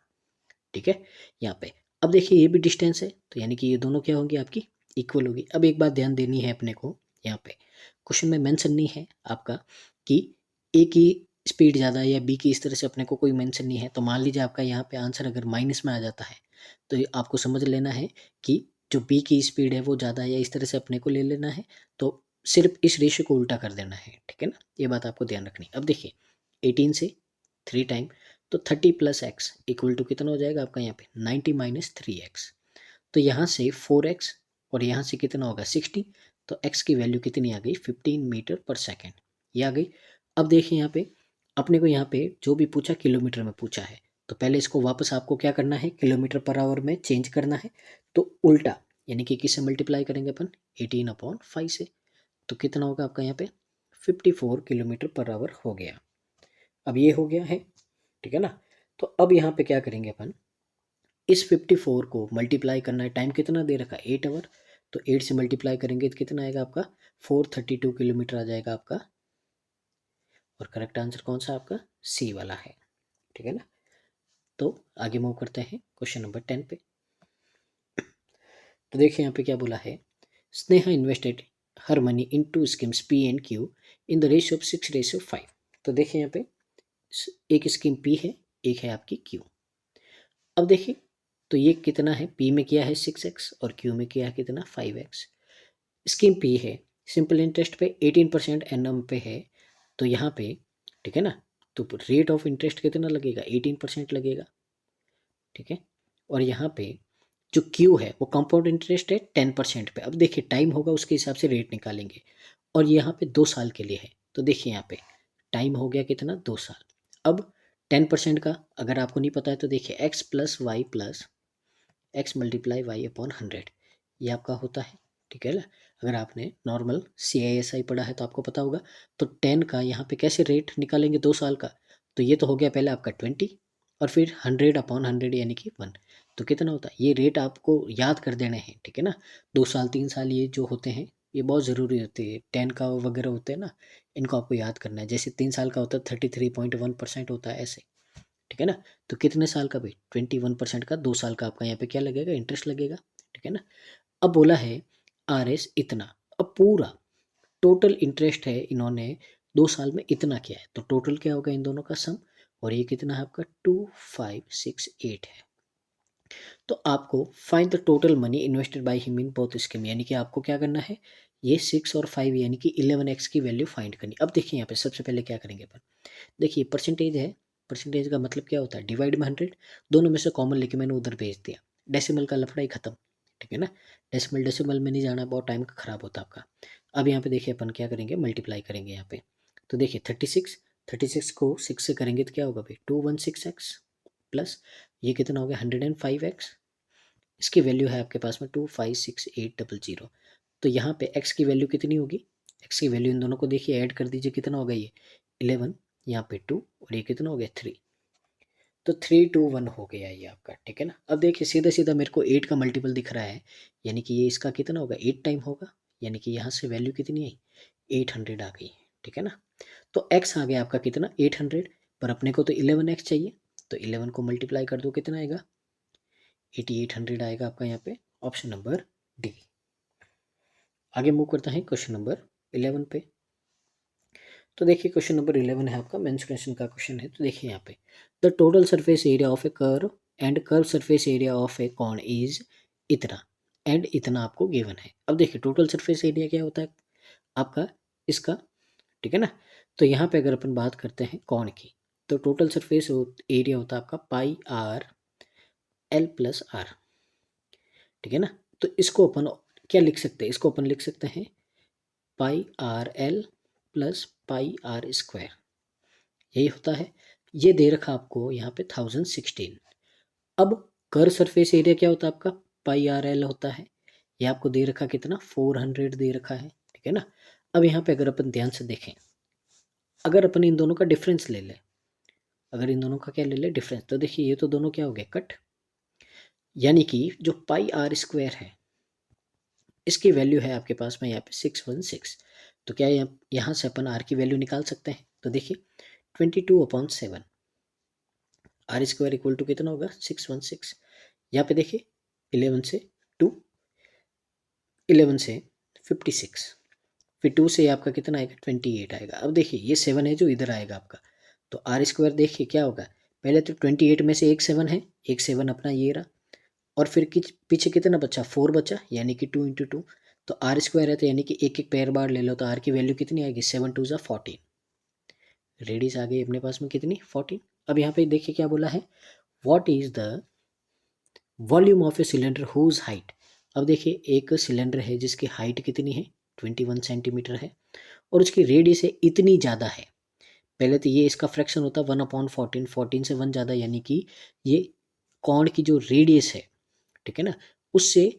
ठीक है यहाँ पे। अब देखिए ये भी डिस्टेंस है तो यानी कि ये दोनों क्या होंगी आपकी, इक्वल होगी। अब एक बात ध्यान देनी है अपने को, यहाँ पे क्वेश्चन में मेंशन नहीं है आपका कि ए की स्पीड ज़्यादा है या बी की, इस तरह से अपने को कोई मेंशन नहीं है। तो मान लीजिए आपका यहाँ पे आंसर अगर माइनस में आ जाता है तो ये आपको समझ लेना है कि जो बी की स्पीड है वो ज़्यादा है, या इस तरह से अपने को ले लेना है। तो सिर्फ इस रेशियो को उल्टा कर देना है, ठीक है ना। ये बात आपको ध्यान रखनी। अब देखिए 18 से 3 टाइम तो 30 प्लस एक्स इक्वल टू कितना हो जाएगा आपका यहाँ पे 90 माइनस 3x। तो यहाँ से 4x और यहाँ से कितना होगा 60, तो x की वैल्यू कितनी आ गई 15 मीटर पर सेकेंड, ये आ गई। अब देखिए यहाँ पे अपने को यहाँ पे जो भी पूछा किलोमीटर में पूछा है, तो पहले इसको वापस आपको क्या करना है, किलोमीटर पर आवर में चेंज करना है। तो उल्टा यानी कि किससे मल्टीप्लाई करेंगे अपन, 18/5 से। तो कितना होगा आपका यहाँ पे 54 किलोमीटर पर आवर हो गया। अब ये हो गया है, ठीक है ना। तो अब यहाँ पे क्या करेंगे अपन, इस 54 को मल्टीप्लाई करना है, टाइम कितना दे रखा है 8 आवर, तो 8 से मल्टीप्लाई करेंगे तो कितना आएगा आपका 432 किलोमीटर आ जाएगा आपका। और करेक्ट आंसर कौन सा आपका, सी वाला है, ठीक है ना। तो आगे मूव करते हैं क्वेश्चन नंबर 10 पे। तो देखिए यहाँ पे क्या बोला है, Sneha invested her money in to schemes P and Q in the ratio of 6:5। तो देखिए यहाँ पे एक स्कीम पी है, एक है आपकी क्यू। अब देखिए तो ये कितना है, पी में किया है 6x और क्यू में किया है कितना 5x। स्कीम पी है, सिंपल इंटरेस्ट पे 18% एनम पे है, तो यहाँ पे ठीक है ना, तो रेट ऑफ इंटरेस्ट कितना लगेगा 18% लगेगा, ठीक है। और यहाँ पे जो क्यू है वो कंपाउंड इंटरेस्ट है 10% पे। अब देखिए टाइम होगा उसके हिसाब से रेट निकालेंगे, और यहाँ पे 2 साल के लिए है। तो देखिए यहाँ पे टाइम हो गया कितना 2 साल। अब 10% का अगर आपको नहीं पता है तो देखिए X plus Y multiply Y upon 100, ये आपका होता है, ठीक है ना। अगर आपने नॉर्मल CISI पढ़ा है तो आपको पता होगा। तो 10 का यहाँ पे कैसे रेट निकालेंगे 2 साल का, तो ये तो हो गया पहले आपका 20 और फिर 100/100 यानी कि 1। तो कितना होता है, ये रेट आपको याद कर देने हैं, ठीक है ना। 2 साल 3 साल ये जो होते हैं ये बहुत ज़रूरी होते हैं, 10 का वगैरह होते हैं ना, इनको आपको याद करना है। जैसे 3 साल का होता है 33.1% होता है ऐसे, ठीक है ना। तो कितने साल का भाई 21% का 2 साल का आपका यहाँ पे क्या लगेगा, इंटरेस्ट लगेगा, ठीक है ना। अब बोला है RS इतना, अब पूरा टोटल इंटरेस्ट है इन्होंने 2 साल में इतना किया है, तो टोटल क्या होगा इन दोनों का सम, और ये कितना है आपका 2568 है। तो आपको find the total money invested by him in both scheme, यानी कि आपको क्या करना है, ये 6 और 5 यानी कि 11x की वैल्यू फाइंड करनी। अब देखिए यहाँ पे सबसे पहले क्या करेंगे अपन, देखिए परसेंटेज है, परसेंटेज का मतलब क्या होता है, डिवाइड में 100, दोनों में से कॉमन लेके मैंने उधर भेज दिया, डेसिमल का लफड़ा ही खत्म, ठीक है ना। डेसिमल डेसिमल में नहीं जाना, बहुत टाइम खराब होता आपका। अब यहाँ पे देखिए अपन क्या करेंगे, मल्टीप्लाई करेंगे यहाँ पे, तो देखिए 36 को 6 से करेंगे तो क्या होगा भाई 216x प्लस ये कितना हो गया 105x, इसकी वैल्यू है आपके पास में 2568000। तो यहाँ पे x की वैल्यू कितनी होगी, x की वैल्यू इन दोनों को देखिए ऐड कर दीजिए, कितना होगा ये 11, यहाँ पे 2 और ये कितना हो गया 3, तो 321 हो गया ये आपका, ठीक है ना। अब देखिए सीधा सीधा मेरे को 8 का मल्टीपल दिख रहा है, यानी कि ये इसका कितना होगा 8 टाइम होगा, यानी कि यहाँ से वैल्यू कितनी आई 800 आ गई, ठीक है ना। तो x आ गया आपका कितना 800, पर अपने को तो 11x चाहिए, तो 11 को मल्टीप्लाई कर दो, कितना आएगा 8800 आएगा आपका यहाँ पे, ऑप्शन नंबर डी। आगे मूव करता है क्वेश्चन नंबर 11 पे। तो देखिए क्वेश्चन नंबर 11 है आपका, मेंस्ट्रुएशन का क्वेश्चन है। तो देखिए यहाँ पे the total surface area of a curve and curve surface area of a cone is इतना एंड इतना आपको गिवन है। अब देखिए टोटल सरफेस एरिया क्या होता है आपका इसका, ठीक है ना। तो यहाँ पे अगर अपन बात करते हैं कॉन की, तो टोटल सरफेस एरिया होता है आपका पाई आर एल प्लस आर, ठीक है ना। तो इसको अपन क्या लिख सकते हैं, इसको अपन लिख सकते हैं pi r l plus pi r square, यही होता है। ये दे रखा आपको यहाँ पे 1016। अब कर सरफेस एरिया क्या होता है आपका पाई आर एल होता है, ये आपको दे रखा कितना 400 दे रखा है, ठीक है ना। अब यहाँ पे अगर अपन ध्यान से देखें, अगर अपन इन दोनों का डिफरेंस ले लें, अगर इन दोनों का क्या ले लें डिफरेंस, तो देखिए ये तो दोनों क्या हो गए कट, यानी कि जो पाई आर स्क्वायर है इसकी वैल्यू है आपके पास में यहाँ पे 616। तो क्या यहाँ से अपन आर की वैल्यू निकाल सकते हैं, तो देखिए 22/7 आर स्क्वायर इक्वल टू कितना होगा 616। यहाँ पे देखिए 11 से 2, 11 से 56, फिर 2 से आपका कितना आएगा 28 आएगा। अब देखिए ये 7 है जो इधर आएगा आपका, तो आर स्क्वायर देखिए क्या होगा, पहले तो 28 में से एक 7 है, एक 7 अपना ये रहा, और फिर पीछे कितना बचा 4 बचा, यानी कि 2 × 2, तो आर स्क्वायर है तो यानी कि एक एक पेयर बार ले लो, तो आर की वैल्यू कितनी आएगी 7 2 14, रेडियस आ गई अपने पास में कितनी 14। अब यहाँ पे देखिए क्या बोला है, what is the volume of a cylinder whose height. अब देखिए एक सिलेंडर है जिसकी हाइट कितनी है 21 सेंटीमीटर है, और उसकी रेडियस है इतनी ज़्यादा है, पहले तो ये इसका फ्रैक्शन होता है 1/14, 14 से 1 ज़्यादा, यानी कि ये कॉर्ड की जो रेडियस है, ठीक है ना, उससे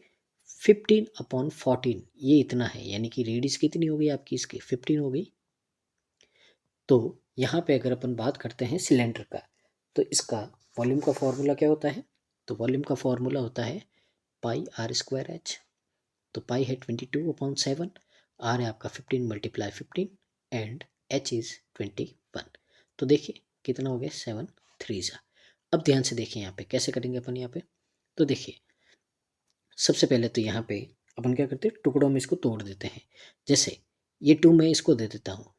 15/14 ये इतना है, यानी कि रेडियस कितनी हो गई आपकी इसकी 15 हो गई। तो यहाँ पे अगर अपन बात करते हैं सिलेंडर का, तो इसका वॉल्यूम का फॉर्मूला क्या होता है, तो वॉल्यूम का फॉर्मूला होता है पाई आर स्क्वायर एच। तो पाई है 22/7, आर है आपका 15 × 15 एंड एच इज़ 21। तो देखिए कितना हो गया 7 3 सा। अब ध्यान से देखिए यहाँ पे कैसे करेंगे अपन यहाँ पे, तो देखिए सबसे पहले तो यहाँ पे अपन क्या करते हैं टुकड़ों में इसको तोड़ देते हैं, जैसे ये 2 मैं इसको दे देता हूँ,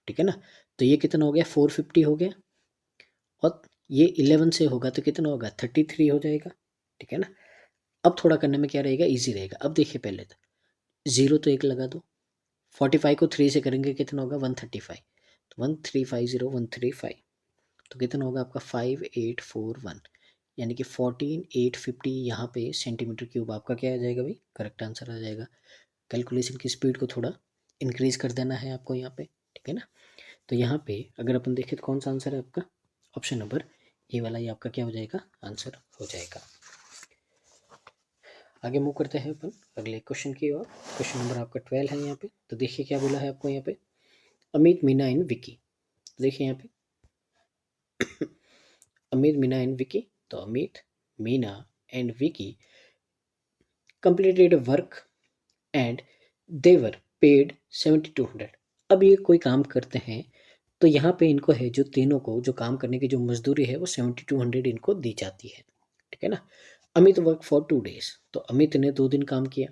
ठीक है ना। तो ये कितना हो गया 450 हो गया, और ये 11 से होगा तो कितना होगा 33 हो जाएगा, ठीक है ना। अब थोड़ा करने में क्या रहेगा ईजी रहेगा। अब देखिए पहले तो 0 तो एक लगा दो, 45 को 3 से करेंगे कितना होगा 135, तो 1350135, तो कितना होगा आपका 5841, यानी कि 14850 यहाँ पे सेंटीमीटर क्यूब आपका क्या आ जाएगा भाई करेक्ट आंसर आ जाएगा। कैलकुलेशन की स्पीड को थोड़ा इंक्रीज कर देना है आपको यहाँ पे, ठीक है ना। तो यहाँ पे अगर अपन देखें तो कौन सा आंसर है आपका, ऑप्शन नंबर ए वाला ही आपका क्या हो जाएगा आंसर हो जाएगा। आगे मूव करते हैं अपन अगले क्वेश्चन की ओर। क्वेश्चन नंबर आपका 12 है यहाँ पे। तो देखिए क्या बोला है आपको यहाँ पे, अमित, मीना एंड विकी। तो देखिए यहाँ पे अमित, मीना एंड विकी। तो Amit, Meena and Vicky completed work and they were paid 7200। अब ये कोई काम करते हैं तो यहाँ पे इनको है जो तीनों को जो काम करने की जो मजदूरी है वो 7200 इनको दी जाती है, ठीक है ना। अमित वर्क फॉर 2 days, तो अमित ने 2 दिन काम किया,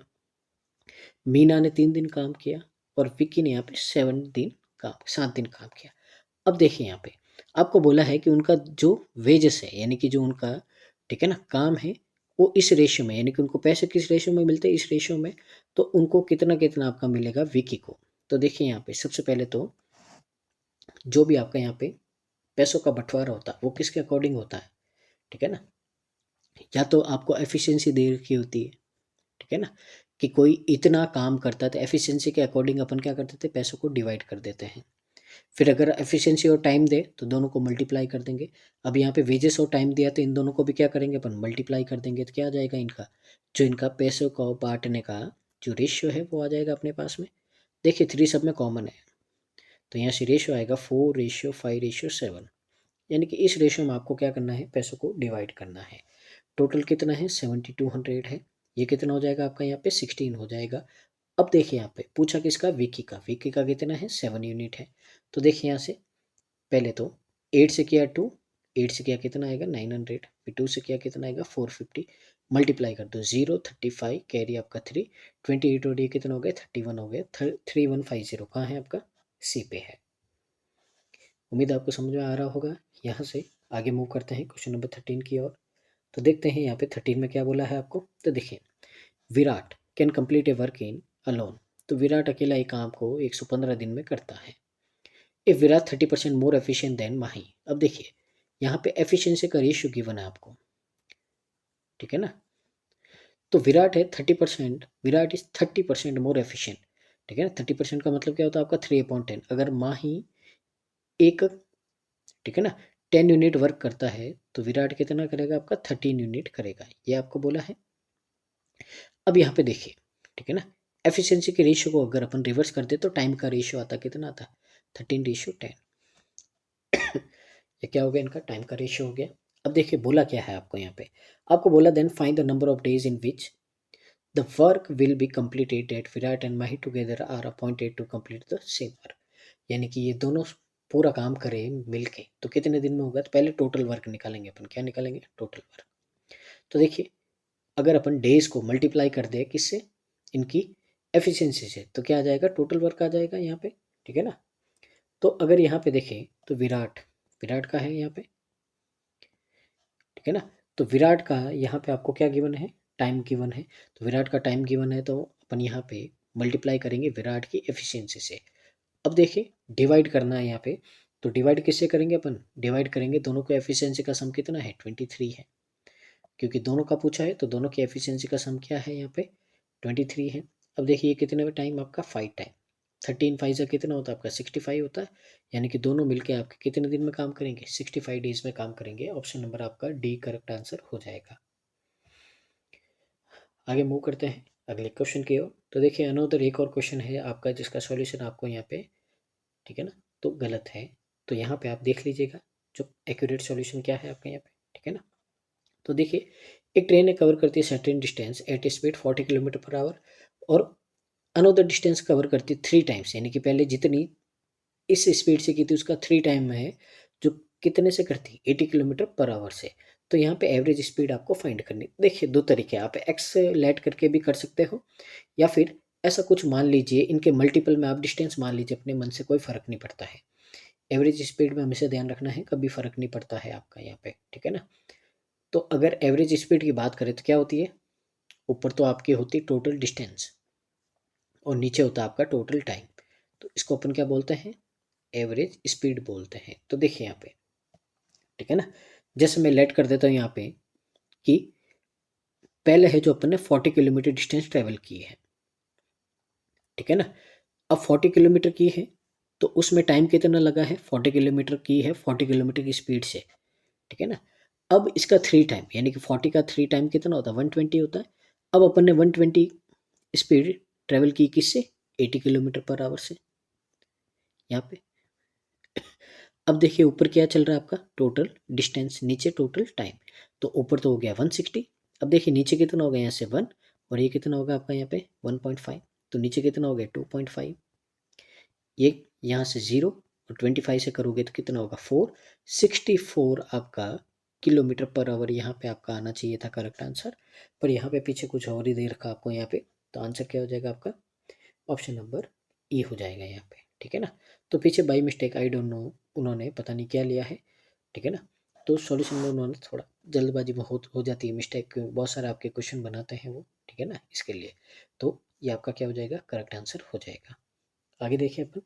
मीना ने 3 दिन काम किया और विक्की ने यहाँ पे 7 दिन काम किया। अब देखिए यहाँ पे आपको बोला है कि उनका जो वेजेस है यानी कि जो उनका, ठीक है ना, काम है वो इस रेशियो में, यानी कि उनको पैसे किस रेशियो में मिलते हैं, इस रेशियो में। तो उनको कितना कितना आपका मिलेगा विकी को। तो देखिए यहाँ पे सबसे पहले तो जो भी आपका यहाँ पे पैसों का बंटवारा होता है वो किसके अकॉर्डिंग होता है, ठीक है ना। या तो आपको एफिशिएंसी दे रखी होती है, ठीक है ना, कि कोई इतना काम करता है तो एफिशिएंसी के अकॉर्डिंग अपन क्या करते थे, पैसों को डिवाइड कर देते हैं। फिर अगर एफिशिएंसी और टाइम दे तो दोनों को मल्टीप्लाई कर देंगे। अब यहाँ पे वेजेस और टाइम दिया तो इन दोनों को भी क्या करेंगे अपन, मल्टीप्लाई कर देंगे। तो क्या आ जाएगा इनका, जो इनका पैसों को बांटने का जो रेशियो है वो आ जाएगा अपने पास में। देखिए 3 सब में कॉमन है तो यहाँ से रेशियो आएगा 4:5:7, यानी कि इस रेशियो में आपको क्या करना है, पैसों को डिवाइड करना है। टोटल कितना है 7200 है, ये कितना हो जाएगा आपका यहाँ पे 16 हो जाएगा। अब देखिए यहाँ पे पूछा किसका, विकी का। विकी का कितना है 7 यूनिट है। तो देखिए यहाँ से पहले तो 8 से किया 2, 8 से किया कितना आएगा 900, फिर 2 से किया कितना आएगा 450, मल्टीप्लाई कर दो 0 35 कैरी आपका 3 28 और ये कितना हो गया 31 हो गया 3150 कहाँ है आपका, सी पे है। उम्मीद आपको समझ में आ रहा होगा। यहाँ से आगे मूव करते हैं क्वेश्चन नंबर 13 की ओर। तो देखते हैं यहाँ पे 13 में क्या बोला है आपको। तो देखिए Virat can complete A work in alone. तो विराट अकेला एक काम को 115 दिन में करता है। If Virat 30% more efficient than Mahi. अब देखिए यहाँ पे एफिशिएंसी का रेशियो गिवन है आपको, ठीक है ना। तो विराट है 30%, विराट इज 30% मोर एफिशिएंट, ठीक है ना। 30% का मतलब क्या होता है आपका 3/10। अगर माही एक, ठीक है ना, 10 यूनिट वर्क करता है तो विराट कितना करेगा आपका 13 यूनिट करेगा, ये आपको बोला है। अब यहाँ पे देखिए, ठीक है ना, एफिशिएंसी के रेशियो को अगर अपन रिवर्स कर दे तो टाइम का रेशियो आता कितना आता, 13:10। ये क्या हो गया इनका टाइम का रेशियो हो गया। अब देखिए बोला क्या है आपको यहाँ पे, आपको बोला then find the number of days in which the work will be completed at Virat and Mahi together are appointed to complete the same work. यानी कि ये दोनों पूरा काम करें मिलके तो कितने दिन में होगा। तो पहले टोटल वर्क निकालेंगे अपन, क्या निकालेंगे, टोटल वर्क। तो देखिए अगर अपन डेज को मल्टीप्लाई कर दे किससे, इनकी एफिशिएंसी से, तो क्या आ जाएगा, टोटल वर्क आ जाएगा यहाँ पे, ठीक है ना। तो अगर यहाँ पे देखें तो विराट, विराट का है यहाँ पे, ठीक है ना। तो विराट का यहाँ पे आपको क्या गिवन है, टाइम गिवन है। तो विराट का टाइम गिवन है तो अपन यहाँ पे मल्टीप्लाई करेंगे विराट की एफिशिएंसी से। अब देखिए डिवाइड करना है यहाँ पे, तो डिवाइड किससे करेंगे अपन, डिवाइड करेंगे दोनों को, एफिशिएंसी का सम कितना है 23 है, क्योंकि दोनों का पूछा है तो दोनों की एफिशिएंसी का सम क्या है यहाँ पे 23 है। अब देखिए कितने में टाइम आपका 5 टाइम, 13 5 कितना होता है आपका 65 होता है, यानी कि दोनों मिलके आपके कितने दिन में काम करेंगे 65 डेज में काम करेंगे। ऑप्शन नंबर आपका डी करेक्ट आंसर हो जाएगा। आगे मूव करते हैं अगले क्वेश्चन की ओर। तो देखिए अनोदर एक और क्वेश्चन है आपका जिसका सॉल्यूशन आपको यहाँ पे, ठीक है ना, तो गलत है। तो यहाँ पे आप देख लीजिएगा जो एक्यूरेट सॉल्यूशन क्या है आपका यहाँ पे, ठीक है ना। तो देखिए एक ट्रेन कवर करती है certain distance at speed 40 kilometre per hour और अनोदर डिस्टेंस कवर करती है 3 टाइम्स, यानी कि पहले जितनी इस स्पीड से की थी उसका 3 टाइम में है, जो कितने से करती 80 किलोमीटर पर आवर से। तो यहाँ पे एवरेज स्पीड आपको फाइंड करनी। देखिए दो तरीके, आप एक्स लेट करके भी कर सकते हो या फिर ऐसा कुछ मान लीजिए इनके मल्टीपल में आप डिस्टेंस मान लीजिए अपने मन से, कोई फर्क नहीं पड़ता है। एवरेज स्पीड में हमेशा ध्यान रखना है, कभी फर्क नहीं पड़ता है आपका यहाँ पे, ठीक है ना। तो अगर एवरेज स्पीड की बात करें तो क्या होती है, ऊपर तो आपकी होती है टोटल डिस्टेंस और नीचे होता है आपका टोटल टाइम। तो इसको अपन क्या बोलते हैं, एवरेज स्पीड बोलते हैं। तो देखिए यहाँ पे, ठीक है ना, जैसे मैं लेट कर देता हूँ यहाँ पे कि पहले है जो अपन ने 40 किलोमीटर डिस्टेंस ट्रेवल की है, ठीक है ना। अब 40 किलोमीटर की है तो उसमें टाइम कितना लगा है, 40 किलोमीटर की है 40 किलोमीटर की स्पीड से, ठीक है ना। अब इसका 3 टाइम, यानी कि 40 का 3 टाइम कितना होता है 120 होता है। अब अपन ने 120 स्पीड ट्रेवल की किससे, 80 किलोमीटर पर आवर से यहाँ पे। अब देखिए ऊपर क्या चल रहा है आपका, टोटल डिस्टेंस, नीचे टोटल टाइम। तो ऊपर तो हो गया 160, अब देखिए नीचे कितना होगा, यहाँ से 1 और ये कितना होगा आपका यहाँ पे 1.5, तो नीचे कितना हो गया 2.5, ये यहाँ से 0 और 25 से करोगे तो कितना होगा 464 आपका किलोमीटर पर आवर यहाँ पे आपका आना चाहिए था करेक्ट आंसर। पर यहाँ पे पीछे कुछ और ही दे रखा आपको यहाँ पे, तो आंसर क्या हो जाएगा आपका, ऑप्शन नंबर ई हो जाएगा यहाँ पे, ठीक है ना। तो पीछे by mistake I don't know उन्होंने पता नहीं क्या लिया है, ठीक है ना। तो सॉल्यूशन में उन्होंने थोड़ा जल्दबाजी में हो जाती है मिस्टेक, बहुत सारे आपके क्वेश्चन बनाते हैं वो, ठीक है ना, इसके लिए। तो ये आपका क्या हो जाएगा, करेक्ट आंसर हो जाएगा। आगे देखिए अपन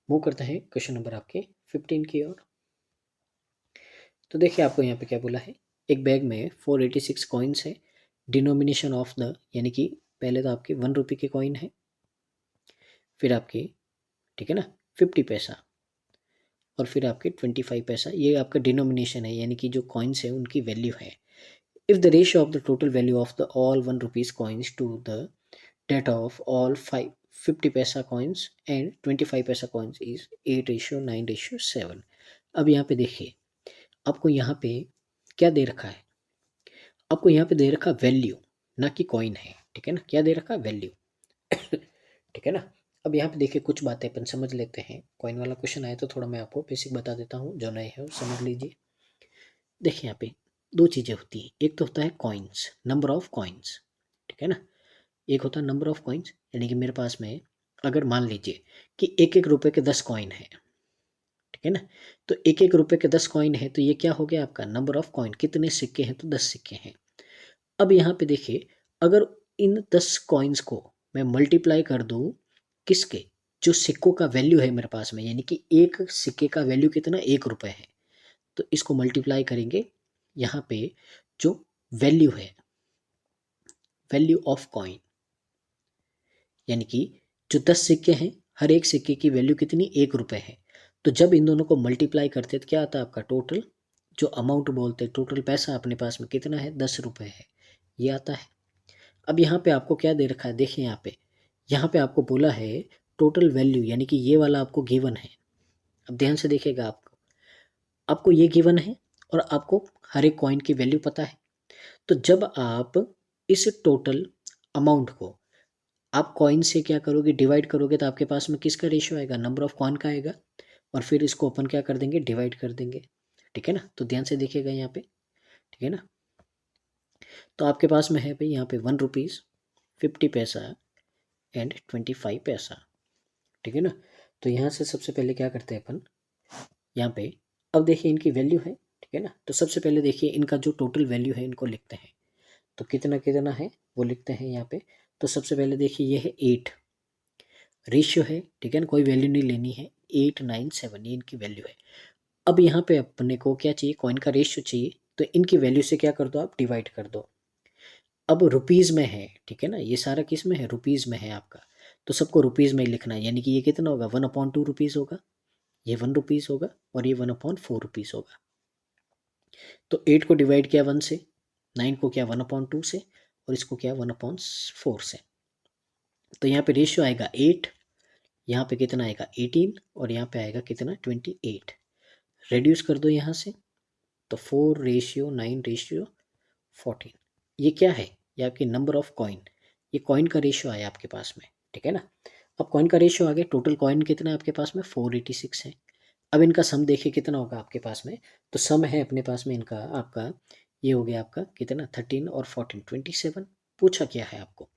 मूव करते हैं क्वेश्चन नंबर आपके 15 की ओर। तो देखिए आपको यहाँ पे क्या बोला है, एक बैग में 486 कॉइन्स है, डिनोमिनेशन ऑफ द, यानी कि पहले तो आपके 1 रुपये के कॉइन है, फिर आपके, ठीक है ना, 50 पैसा, और फिर आपके 25 पैसा, ये आपका डिनोमिनेशन है, यानी कि जो कॉइन्स है उनकी वैल्यू है। If the ratio of the total value of the all 1 rupees coins to the that of all 50 paisa coins and 25 paisa coins is 8:9:7। अब यहाँ पे देखिए आपको यहाँ पे क्या दे रखा है, आपको यहाँ पे दे रखा वैल्यू, ना कि कॉइन है, ठीक है ना, क्या दे रखा वैल्यू ठीक है ना। अब यहाँ पे देखिए कुछ बातें अपन समझ लेते हैं, कॉइन वाला क्वेश्चन आया तो थोड़ा मैं आपको बेसिक बता देता हूँ, जो नए हैं समझ लीजिए। देखिए यहाँ पे दो चीज़ें होती हैं, एक तो होता है कॉइन्स, नंबर ऑफ कॉइन्स, ठीक है ना, एक होता है नंबर ऑफ कॉइन्स, यानी कि मेरे पास में अगर मान लीजिए कि 1-1 रुपए के 10 कॉइन है, ठीक है ना, तो 1-1 रुपए के 10 कॉइन है, तो ये क्या हो गया आपका नंबर ऑफ कॉइन, कितने सिक्के हैं, तो 10 सिक्के हैं। अब यहाँ पे देखिए अगर इन 10 कॉइन्स को मैं मल्टीप्लाई कर दूँ किसके, जो सिक्कों का वैल्यू है मेरे पास में, यानी कि एक सिक्के का वैल्यू कितना 1 रुपए है, तो इसको मल्टीप्लाई करेंगे यहाँ पे जो वैल्यू है, वैल्यू ऑफ कॉइन, यानी कि जो 10 सिक्के हैं, हर एक सिक्के की वैल्यू कितनी 1 रुपए है। तो जब इन दोनों को मल्टीप्लाई करते हैं तो क्या आता है आपका टोटल, जो अमाउंट बोलते हैं टोटल पैसा अपने पास में कितना है 10 रुपए है, ये आता है। अब यहाँ पे आपको क्या दे रखा है, देखिए यहाँ पे आपको बोला है टोटल वैल्यू, यानी कि ये वाला आपको गिवन है। अब ध्यान से देखिएगा, आपको आपको ये गिवन है और आपको हर एक कॉइन की वैल्यू पता है। तो जब आप इस टोटल अमाउंट को आप कॉइन से क्या करोगे, डिवाइड करोगे, तो आपके पास में किसका रेशियो आएगा, नंबर ऑफ कॉइन का आएगा, और फिर इसको अपन क्या कर देंगे, डिवाइड कर देंगे, ठीक है ना। तो ध्यान से देखिएगा यहाँ पे, ठीक है ना। तो आपके पास में है भाई यहाँ पे 1 रुपीज़ 50 पैसा एंड 25 पैसा, ठीक है ना। तो यहाँ से सबसे पहले क्या करते हैं अपन, यहाँ पे अब देखिए इनकी वैल्यू है, ठीक है ना। तो सबसे पहले देखिए इनका जो टोटल वैल्यू है इनको लिखते हैं, तो कितना कितना है वो लिखते हैं यहाँ पे। तो सबसे पहले देखिए ये है 8, रेशियो है, ठीक है ना, कोई वैल्यू नहीं लेनी है, 897 ये इनकी वैल्यू है। अब यहाँ पे अपने को क्या चाहिए, कॉइन का रेशियो चाहिए, तो इनकी वैल्यू से क्या कर दो आप, डिवाइड कर दो। अब रुपीज़ में है, ठीक है ना, ये सारा किस में है, रुपीज़ में है आपका, तो सबको रुपीज़ में ही लिखना है, यानी कि ये कितना होगा 1/2 रुपीज़ होगा, ये 1 रुपीज़ होगा, और ये 1/4 रुपीज़ होगा। तो 8 को डिवाइड किया 1 से, 9 को किया 1/2 से, और इसको किया 1/4 से। तो यहाँ पे रेशियो आएगा 8, यहाँ पे कितना आएगा 18, और यहाँ पे आएगा कितना 28। रेड्यूस कर दो यहाँ से, तो 4:9:14, ये क्या है, ये आपकी नंबर ऑफ कॉइन, ये कॉइन का रेशियो आया आपके पास में, ठीक है ना। अब कॉइन का रेशियो आ गया, टोटल कॉइन कितना है आपके पास में 486 है। अब इनका सम देखिए कितना होगा आपके पास में, तो सम है अपने पास में इनका आपका, ये हो गया आपका कितना 13 और 14 27। पूछा क्या है आपको,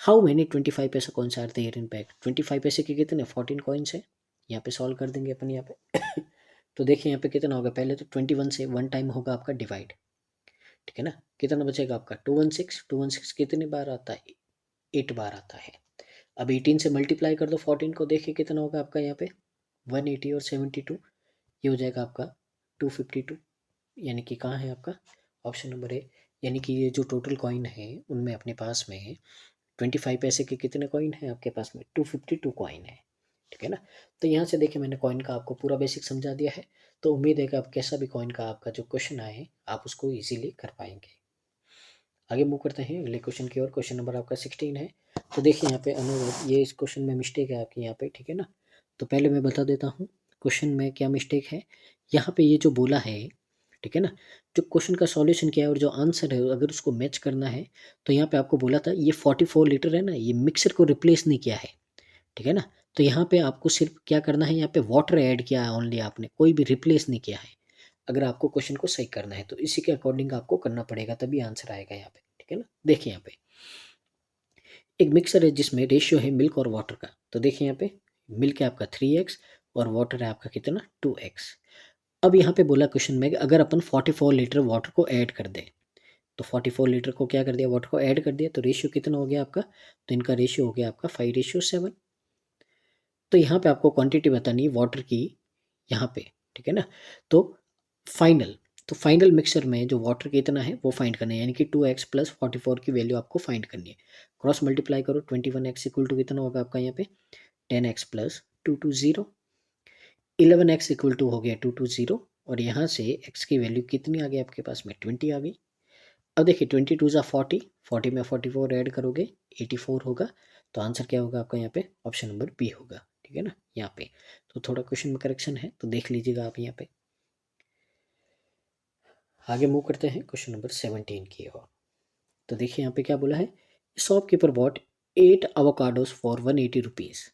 how many 25 paisa coins are there in bag, 25 पैसे के कितने 14 कॉइन्स है, यहाँ पे सॉल्व कर देंगे अपन यहाँ पे तो देखिए यहाँ पे कितना होगा, पहले तो 21 से 1 टाइम होगा आपका डिवाइड, ठीक है ना, कितना बचेगा आपका 216, 216 कितने बार आता है 8 बार आता है। अब 18 से मल्टीप्लाई कर दो 14 को, देखिए कितना होगा आपका यहाँ पे 180 और 72, ये हो जाएगा आपका 252, यानी कि कहाँ है आपका ऑप्शन नंबर ए, यानी कि ये जो टोटल कॉइन है उनमें अपने पास में 25 पैसे के कितने कॉइन है आपके पास में 252 कॉइन है, ठीक है ना। तो यहाँ से देखिए मैंने कॉइन का आपको पूरा बेसिक समझा दिया है, तो उम्मीद है कि आप कैसा भी कॉइन का आपका जो क्वेश्चन आए आप उसको इजीली कर पाएंगे। आगे मूव करते हैं अगले क्वेश्चन की ओर। क्वेश्चन नंबर आपका 16 है। तो देखिए यहाँ पे अनुरोध, ये इस क्वेश्चन में मिस्टेक है आपकी यहाँ पे, ठीक है ना। तो पहले मैं बता देता हूँ क्वेश्चन में क्या मिस्टेक है। यहाँ पे ये जो बोला है, ठीक है ना, जो क्वेश्चन का सॉल्यूशन क्या है और जो आंसर है अगर उसको मैच करना है, तो यहाँ पे आपको बोला था ये 44 लीटर है ना, ये मिक्सर को रिप्लेस नहीं किया है, ठीक है ना। तो यहाँ पे आपको सिर्फ क्या करना है, यहाँ पे वाटर ऐड किया है ओनली, आपने कोई भी रिप्लेस नहीं किया है। अगर आपको क्वेश्चन को सही करना है तो इसी के अकॉर्डिंग आपको करना पड़ेगा, तभी आंसर आएगा यहाँ पे, ठीक है ना। देखिए यहाँ पे एक मिक्सर है जिसमें रेशियो है मिल्क और वाटर का। तो देखिए यहाँ पे मिल्क है आपका 3x और वाटर है आपका कितना 2x। अब यहाँ पे बोला क्वेश्चन में कि अगर अपन 44 लीटर वाटर को ऐड कर दें, तो 44 लीटर को क्या कर दिया, वाटर को ऐड कर दिया, तो रेशियो कितना हो गया आपका, तो इनका रेशियो हो गया आपका 5:7। तो यहाँ पे आपको क्वांटिटी बतानी है वाटर की यहाँ पे, ठीक है ना। तो फाइनल तो फाइनल मिक्सर में जो वाटर कितना है वो फाइंड करना है, यानी कि 2x प्लस 44 की वैल्यू आपको फाइंड करनी है। क्रॉस मल्टीप्लाई करो, 21x इक्वल टू कितना होगा आपका यहाँ पे 10x plus 220, 11x equal to हो गया 220, और यहाँ से x की वैल्यू कितनी आ गई आपके पास में 20 आ गई। अब देखिए 22 जा 40, 40 में 44 ऐड करोगे 84 होगा। तो आंसर क्या होगा आपका यहाँ पे, ऑप्शन नंबर बी होगा, ठीक है ना। यहाँ पे तो थोड़ा क्वेश्चन में करेक्शन है, तो देख लीजिएगा आप यहाँ पे। आगे मूव करते हैं क्वेश्चन नंबर 17 की ओर। तो देखिए यहाँ पे क्या बोला है, शॉपकीपर बॉट 8 अवोकाडोस फॉर 180 रुपीज़।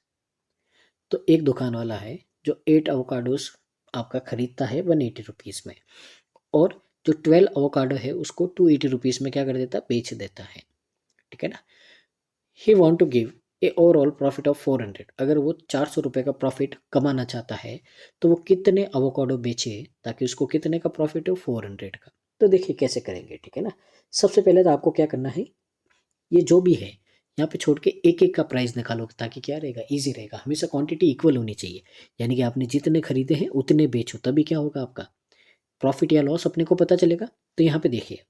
तो एक दुकान वाला है जो 8 अवोकाडोस आपका खरीदता है 180 रुपीज़ में, और जो 12 अवोकाडो है उसको 280 रुपीज़ में क्या कर देता है, बेच देता है, ठीक है ना। He want to give a overall profit of 400। अगर वो 400 रुपये का प्रॉफिट कमाना चाहता है तो वो कितने अवोकाडो बेचे ताकि उसको कितने का प्रॉफिट हो, 400 का। तो देखिए कैसे करेंगे, ठीक है ना। सबसे पहले तो आपको क्या करना है, ये जो भी है यहाँ पे छोड़ के एक एक का प्राइस निकालो, ताकि क्या रहेगा, इजी रहेगा। हमेशा क्वांटिटी इक्वल होनी चाहिए, यानी कि आपने जितने खरीदे हैं उतने बेचो, तभी क्या होगा आपका प्रॉफिट या लॉस अपने को पता चलेगा। तो यहाँ पे देखिए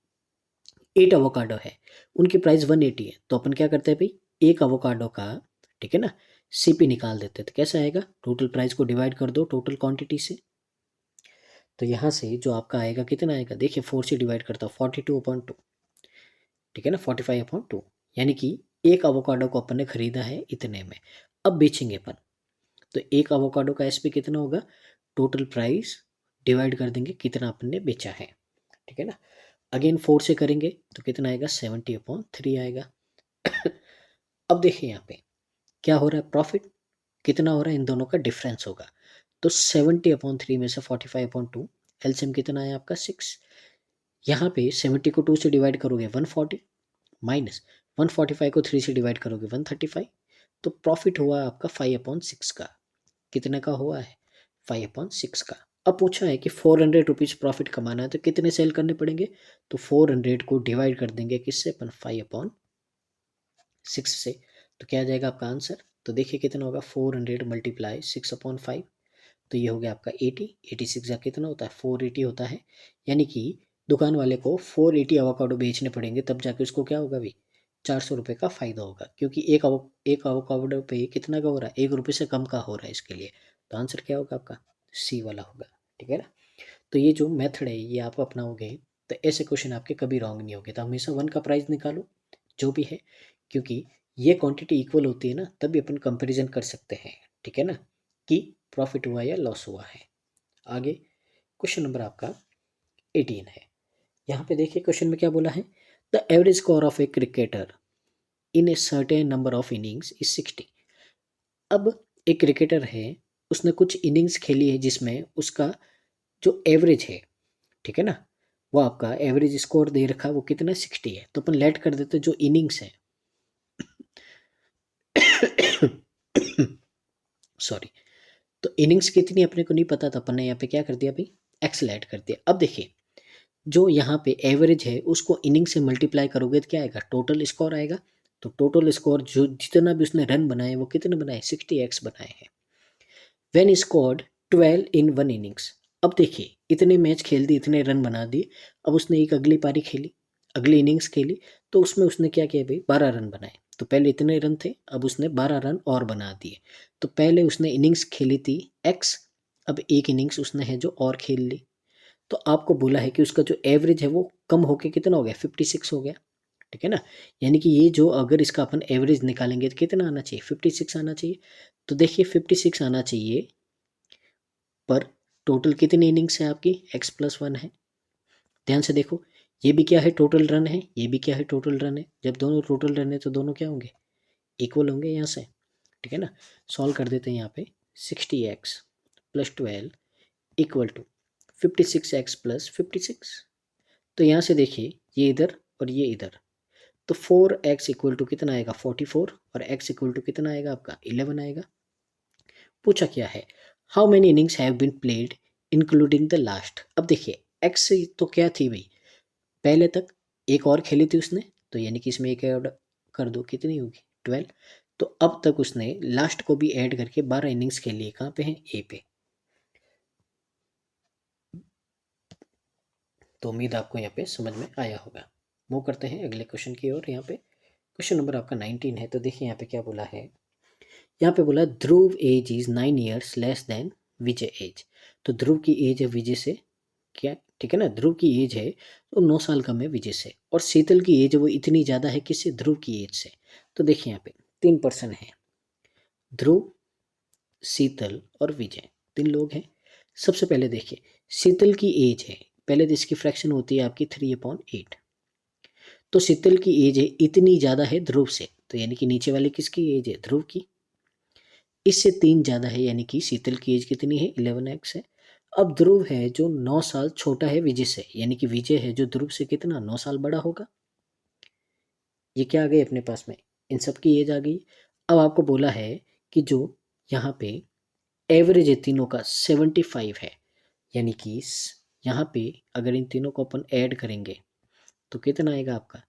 8 अवोकाडो है, उनकी प्राइस 180 है, तो अपन क्या करते हैं भाई, एक अवोकाडो का, ठीक है ना, सीपी निकाल देते हैं। तो कैसे आएगा, टोटल प्राइस को डिवाइड कर दो टोटल क्वांटिटी से। तो यहाँ से जो आपका आएगा कितना आएगा, देखिए 4 से डिवाइड करता हूँ 42/2, ठीक है ना, 45/2, यानी कि एक अवोकाडो को अपन ने खरीदा है इतने में। अब बेचेंगे अपन, तो एक अवोकाडो का एसपी कितना होगा, टोटल प्राइस डिवाइड कर देंगे कितना अपन ने बेचा है, ठीक है ना। अगेन 4 से करेंगे तो कितना आएगा 70/3 आएगा। अब देखिए यहाँ पे क्या हो रहा है, प्रॉफिट कितना हो रहा है, इन दोनों का डिफरेंस होगा। तो 70/3 में से 45/2, एलसीएम कितना है आपका 6। यहाँ पे 70 को 2 से डिवाइड करोगे 140, माइनस 145 को 3 से डिवाइड करोगे 135। तो प्रॉफिट हुआ आपका 5/6 का। कितने का हुआ है, 5/6 का। अब पूछा है कि 400 रुपीज़ प्रॉफिट कमाना है तो कितने सेल करने पड़ेंगे, तो 400 को डिवाइड कर देंगे किससे, अपन 5/6 से। तो क्या आ जाएगा आपका आंसर, तो देखिए कितना होगा, 400 मल्टीप्लाई 6/5, तो ये हो गया आपका 80। 86 का कितना होता है, 480 होता है। यानी कि दुकान वाले को 480 अवोकाडो बेचने पड़ेंगे, तब जाके उसको क्या होगा भाई, 400 रुपये का फ़ायदा होगा, क्योंकि एक अवोकाडो पे कितना का हो रहा है, 1 रुपये से कम का हो रहा है इसके लिए। तो आंसर क्या होगा आपका, सी वाला होगा, ठीक है ना। तो ये जो मेथड है ये आप अपनाओगे तो ऐसे क्वेश्चन आपके कभी रॉन्ग नहीं होंगे। तो हमेशा 1 का प्राइस निकालो जो भी है, क्योंकि ये क्वांटिटी इक्वल होती है ना, तभी अपन कंपैरिजन कर सकते हैं, ठीक है ना, कि प्रॉफिट हुआ या लॉस हुआ है। आगे क्वेश्चन नंबर आपका 18 है। यहाँ पे देखिए क्वेश्चन में क्या बोला है, the average score of a cricketer in a certain number of innings is 60। अब एक क्रिकेटर है, उसने कुछ इनिंग्स खेली है जिसमें उसका जो एवरेज है, ठीक है ना, वो आपका एवरेज स्कोर दे रखा वो कितना 60 है। तो अपन लेट कर देते जो इनिंग्स है सॉरी, तो इनिंग्स कितनी अपने को नहीं पता था, अपन ने यहाँ पे क्या कर दिया भाई, एक्स ऐड कर दिया। अब देखिए जो यहाँ पे एवरेज है उसको इनिंग से मल्टीप्लाई करोगे तो क्या आएगा, टोटल स्कोर आएगा। तो टोटल स्कोर जो जितना भी उसने रन बनाए वो कितने बनाए, 60x बनाए हैं। When scored 12 in one innings. अब देखिए इतने मैच खेल दिए, इतने रन बना दिए। अब उसने एक अगली पारी खेली, अगली इनिंग्स खेली, तो उसमें उसने क्या किया भाई, 12 रन बनाए। तो पहले इतने रन थे, अब उसने 12 रन और बना दिए। तो पहले उसने इनिंग्स खेली थी x, अब एक इनिंग्स उसने है जो और खेल ली। तो आपको बोला है कि उसका जो एवरेज है वो कम होके कितना हो गया, 56 हो गया, ठीक है ना। यानी कि ये जो अगर इसका अपन एवरेज निकालेंगे तो कितना आना चाहिए, 56 आना चाहिए। तो देखिए 56 आना चाहिए, पर टोटल कितनी इनिंग्स है आपकी, x+1 है। ध्यान से देखो, ये भी क्या है, टोटल रन है, ये भी क्या है, टोटल रन है। जब दोनों टोटल रन है तो दोनों क्या होंगे, इक्वल होंगे यहाँ से, ठीक है ना। सॉल्व कर देते हैं यहाँ पे, 60x+12 इक्वल टू 56x+56। तो यहाँ से देखिए ये इधर और ये इधर, तो 4x इक्वल टू कितना आएगा, 44, और x इक्वल टू कितना आएगा आपका, 11 आएगा। पूछा क्या है, how many innings have been played including the last. अब देखिए x तो क्या थी भाई, पहले तक एक और खेली थी उसने, तो यानी कि इसमें एक ऐड कर दो, कितनी होगी, 12। तो अब तक उसने लास्ट को भी ऐड करके 12 इनिंग्स खेली है, कहाँ पे है, ए पे। तो उम्मीद आपको यहाँ पे समझ में आया होगा। मूव करते हैं अगले क्वेश्चन की ओर। यहाँ पे क्वेश्चन नंबर आपका 19 है। तो देखिए यहाँ पे क्या बोला है, यहाँ पे बोला Dhruv age is 9 years less than Vijay age. तो ध्रुव की एज है विजय से क्या, ठीक है ना, ध्रुव की एज है तो 9 साल कम है विजय से, और शीतल की एज वो इतनी ज़्यादा है किससे, ध्रुव की एज से। तो देखिए यहाँ पे 3 पर्सन है, ध्रुव, शीतल और विजय, 3 लोग हैं। सबसे पहले देखिए शीतल की एज है, पहले तो इसकी फ्रैक्शन होती है आपकी 3/8। तो शीतल की एज है इतनी ज़्यादा है ध्रुव से, तो यानी कि नीचे वाली किसकी एज है, ध्रुव की, इससे 3 ज़्यादा है, यानी कि शीतल की एज कितनी है, 11x है। अब ध्रुव है जो 9 साल छोटा है विजय से, यानी कि विजय है जो ध्रुव से कितना 9 साल बड़ा होगा। ये क्या आ गई अपने पास में, इन सब की एज आ गई। अब आपको बोला है कि जो यहाँ पे एवरेज है तीनों का 75 है, यानी कि यहाँ पे अगर इन तीनों को अपन ऐड करेंगे तो कितना आएगा आपका,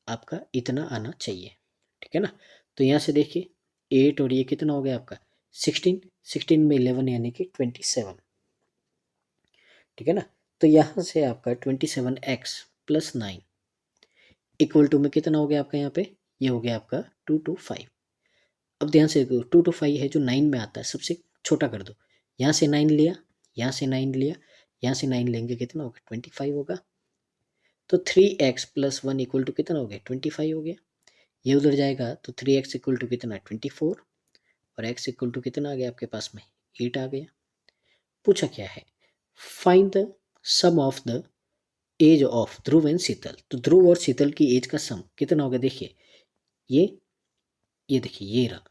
आपका इतना आना चाहिए, ठीक है ना। तो यहाँ से देखिए 8 और ये कितना हो गया आपका 16, 16 में 11 यानी कि 27, ठीक है ना। तो यहाँ से आपका 27x+9 इक्वल टू में कितना हो गया आपका, यहाँ पे ये हो गया आपका 225। अब ध्यान से देखो 225 है जो 9 में आता है, सबसे छोटा कर दो, यहाँ से 9 लिया, यहाँ से 9 लिया, यहाँ से 9 लेंगे कितना होगा 25 होगा। तो 3x+1 इक्वल टू कितना हो गया 25 हो गया। ये उधर जाएगा तो 3x इक्वल टू कितना 24, और x इक्वल टू कितना आ गया आपके पास में 8 आ गया। पूछा क्या है, find the sum of the age of Dhruv and Sheetal. तो ध्रुव और शीतल की एज का सम कितना होगा, देखिए ये देखिए ये रहा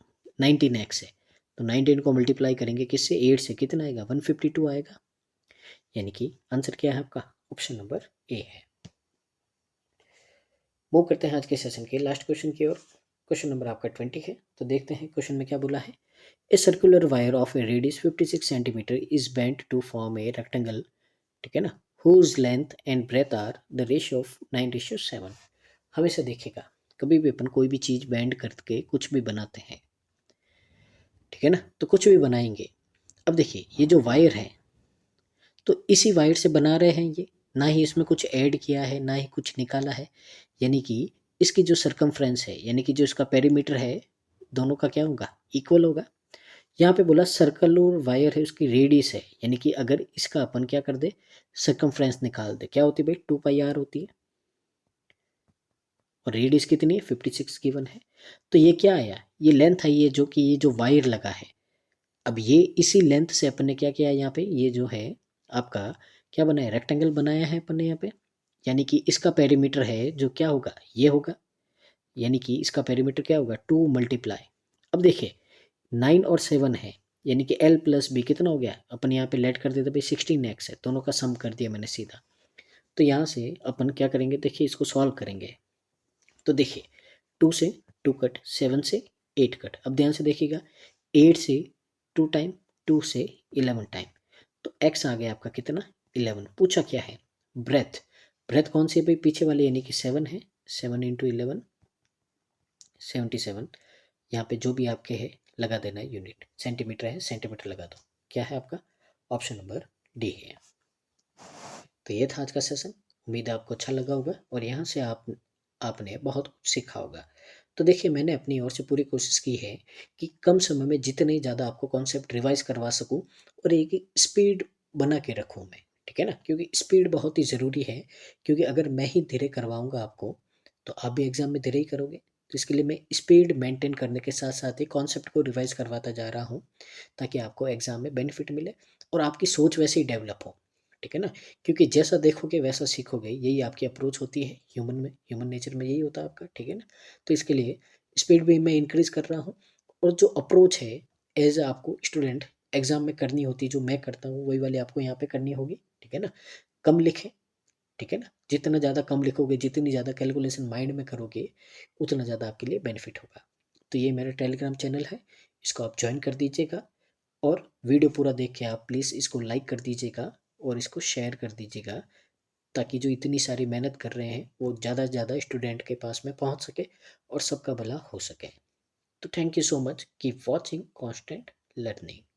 19x है, तो 19 को मल्टीप्लाई करेंगे किससे, 8 से, कितना आएगा 152 आएगा। यानी कि आंसर क्या है आपका, ऑप्शन नंबर ए है। मूव करते हैं आज के सेशन के लास्ट क्वेश्चन की ओर। क्वेश्चन नंबर आपका 20 है। तो देखते हैं क्वेश्चन में क्या बोला है, a circular wire of a radius 56 centimetre is bent to form a rectangle, ठीक है ना, whose length and breadth are the ratio of 9:7। हमेशा देखिएगा कभी भी अपन कोई भी चीज़ बेंड करके कुछ भी बनाते हैं, ठीक है ना, तो कुछ भी बनाएंगे। अब देखिए ये जो वायर है तो इसी वायर से बना रहे हैं ये, ना ही इसमें कुछ ऐड किया है ना ही कुछ निकाला है। यानी कि इसकी जो सरकमफ्रेंस है, यानी कि जो इसका पेरीमीटर है, दोनों का क्या होगा, इक्वल होगा। यहाँ पे बोला सर्कुलर वायर है उसकी रेडियस है, यानी कि अगर इसका अपन क्या कर दे, सरकमफ्रेंस निकाल दे, क्या होती है भाई 2πr होती है, और रेडियस कितनी है 56 गिवन है। तो ये क्या आया, ये लेंथ आई है जो कि ये जो वायर लगा है। अब ये इसी लेंथ से अपन ने क्या किया, यहाँ पे ये जो है आपका क्या बनाया, रेक्टेंगल बनाया है अपन ने यहाँ पे। यानी कि इसका पेरीमीटर है जो क्या होगा, ये होगा, यानी कि इसका पेरीमीटर क्या होगा 2 मल्टीप्लाई। अब देखिए 9 और 7 है, यानी कि l+b कितना हो गया, अपन यहाँ पे लेट कर देते भाई 16x है, दोनों का सम कर दिया मैंने सीधा। तो यहाँ से अपन क्या करेंगे, देखिए इसको सॉल्व करेंगे। तो देखिए 2 से 2 कट, 7 से 8 कट। अब ध्यान से देखिएगा 8 से 2 टाइम, 2 से 11 टाइम, तो x आ गया आपका कितना 11। पूछा क्या है, ब्रेथ, ब्रेथ कौन सी है भाई, पीछे वाले, यानी कि 7 है, 7 × 11 77। यहाँ पे जो भी आपके है लगा देना है यूनिट, सेंटीमीटर है सेंटीमीटर लगा दो। क्या है आपका, ऑप्शन नंबर डी है। तो ये था आज का सेशन, उम्मीद है आपको अच्छा लगा होगा और यहाँ से आपने बहुत कुछ सीखा होगा। तो देखिए मैंने अपनी ओर से पूरी कोशिश की है कि कम समय में जितने ज़्यादा आपको कॉन्सेप्ट रिवाइज करवा सकूं और एक स्पीड बना के रखूं मैं, ठीक है ना, क्योंकि स्पीड बहुत ही ज़रूरी है। क्योंकि अगर मैं ही धीरे करवाऊंगा आपको तो आप भी एग्ज़ाम में धीरे ही करोगे। तो इसके लिए मैं स्पीड मेंटेन करने के साथ-साथ ही कॉन्सेप्ट को रिवाइज़ करवाता जा रहा हूँ, ताकि आपको एग्ज़ाम में बेनिफिट मिले और आपकी सोच वैसे ही डेवलप हो, ठीक है ना? क्योंकि जैसा देखोगे वैसा सीखोगे, यही आपकी अप्रोच होती है ह्यूमन में, ह्यूमन नेचर में यही होता है आपका, ठीक है ना? तो इसके लिए स्पीड भी मैं इंक्रीज़ कर रहा हूँ और जो अप्रोच है एज़ आपको स्टूडेंट एग्ज़ाम में करनी होती है, जो मैं करता हूँ, वही वाली आपको यहाँ पे करनी होगी, ठीक है ना? कम लिखें, ठीक है ना? जितना ज़्यादा कम लिखोगे, जितनी ज़्यादा कैलकुलेशन माइंड में करोगे, उतना ज़्यादा आपके लिए बेनिफिट होगा। तो ये मेरा टेलीग्राम चैनल है, इसको आप जॉइन कर दीजिएगा और वीडियो पूरा देख के आप प्लीज़ इसको लाइक कर दीजिएगा और इसको शेयर कर दीजिएगा, ताकि जो इतनी सारी मेहनत कर रहे हैं, वो ज़्यादा से ज़्यादा स्टूडेंट के पास में पहुँच सके और सबका भला हो सके। तो thank you so much, keep watching constant learning.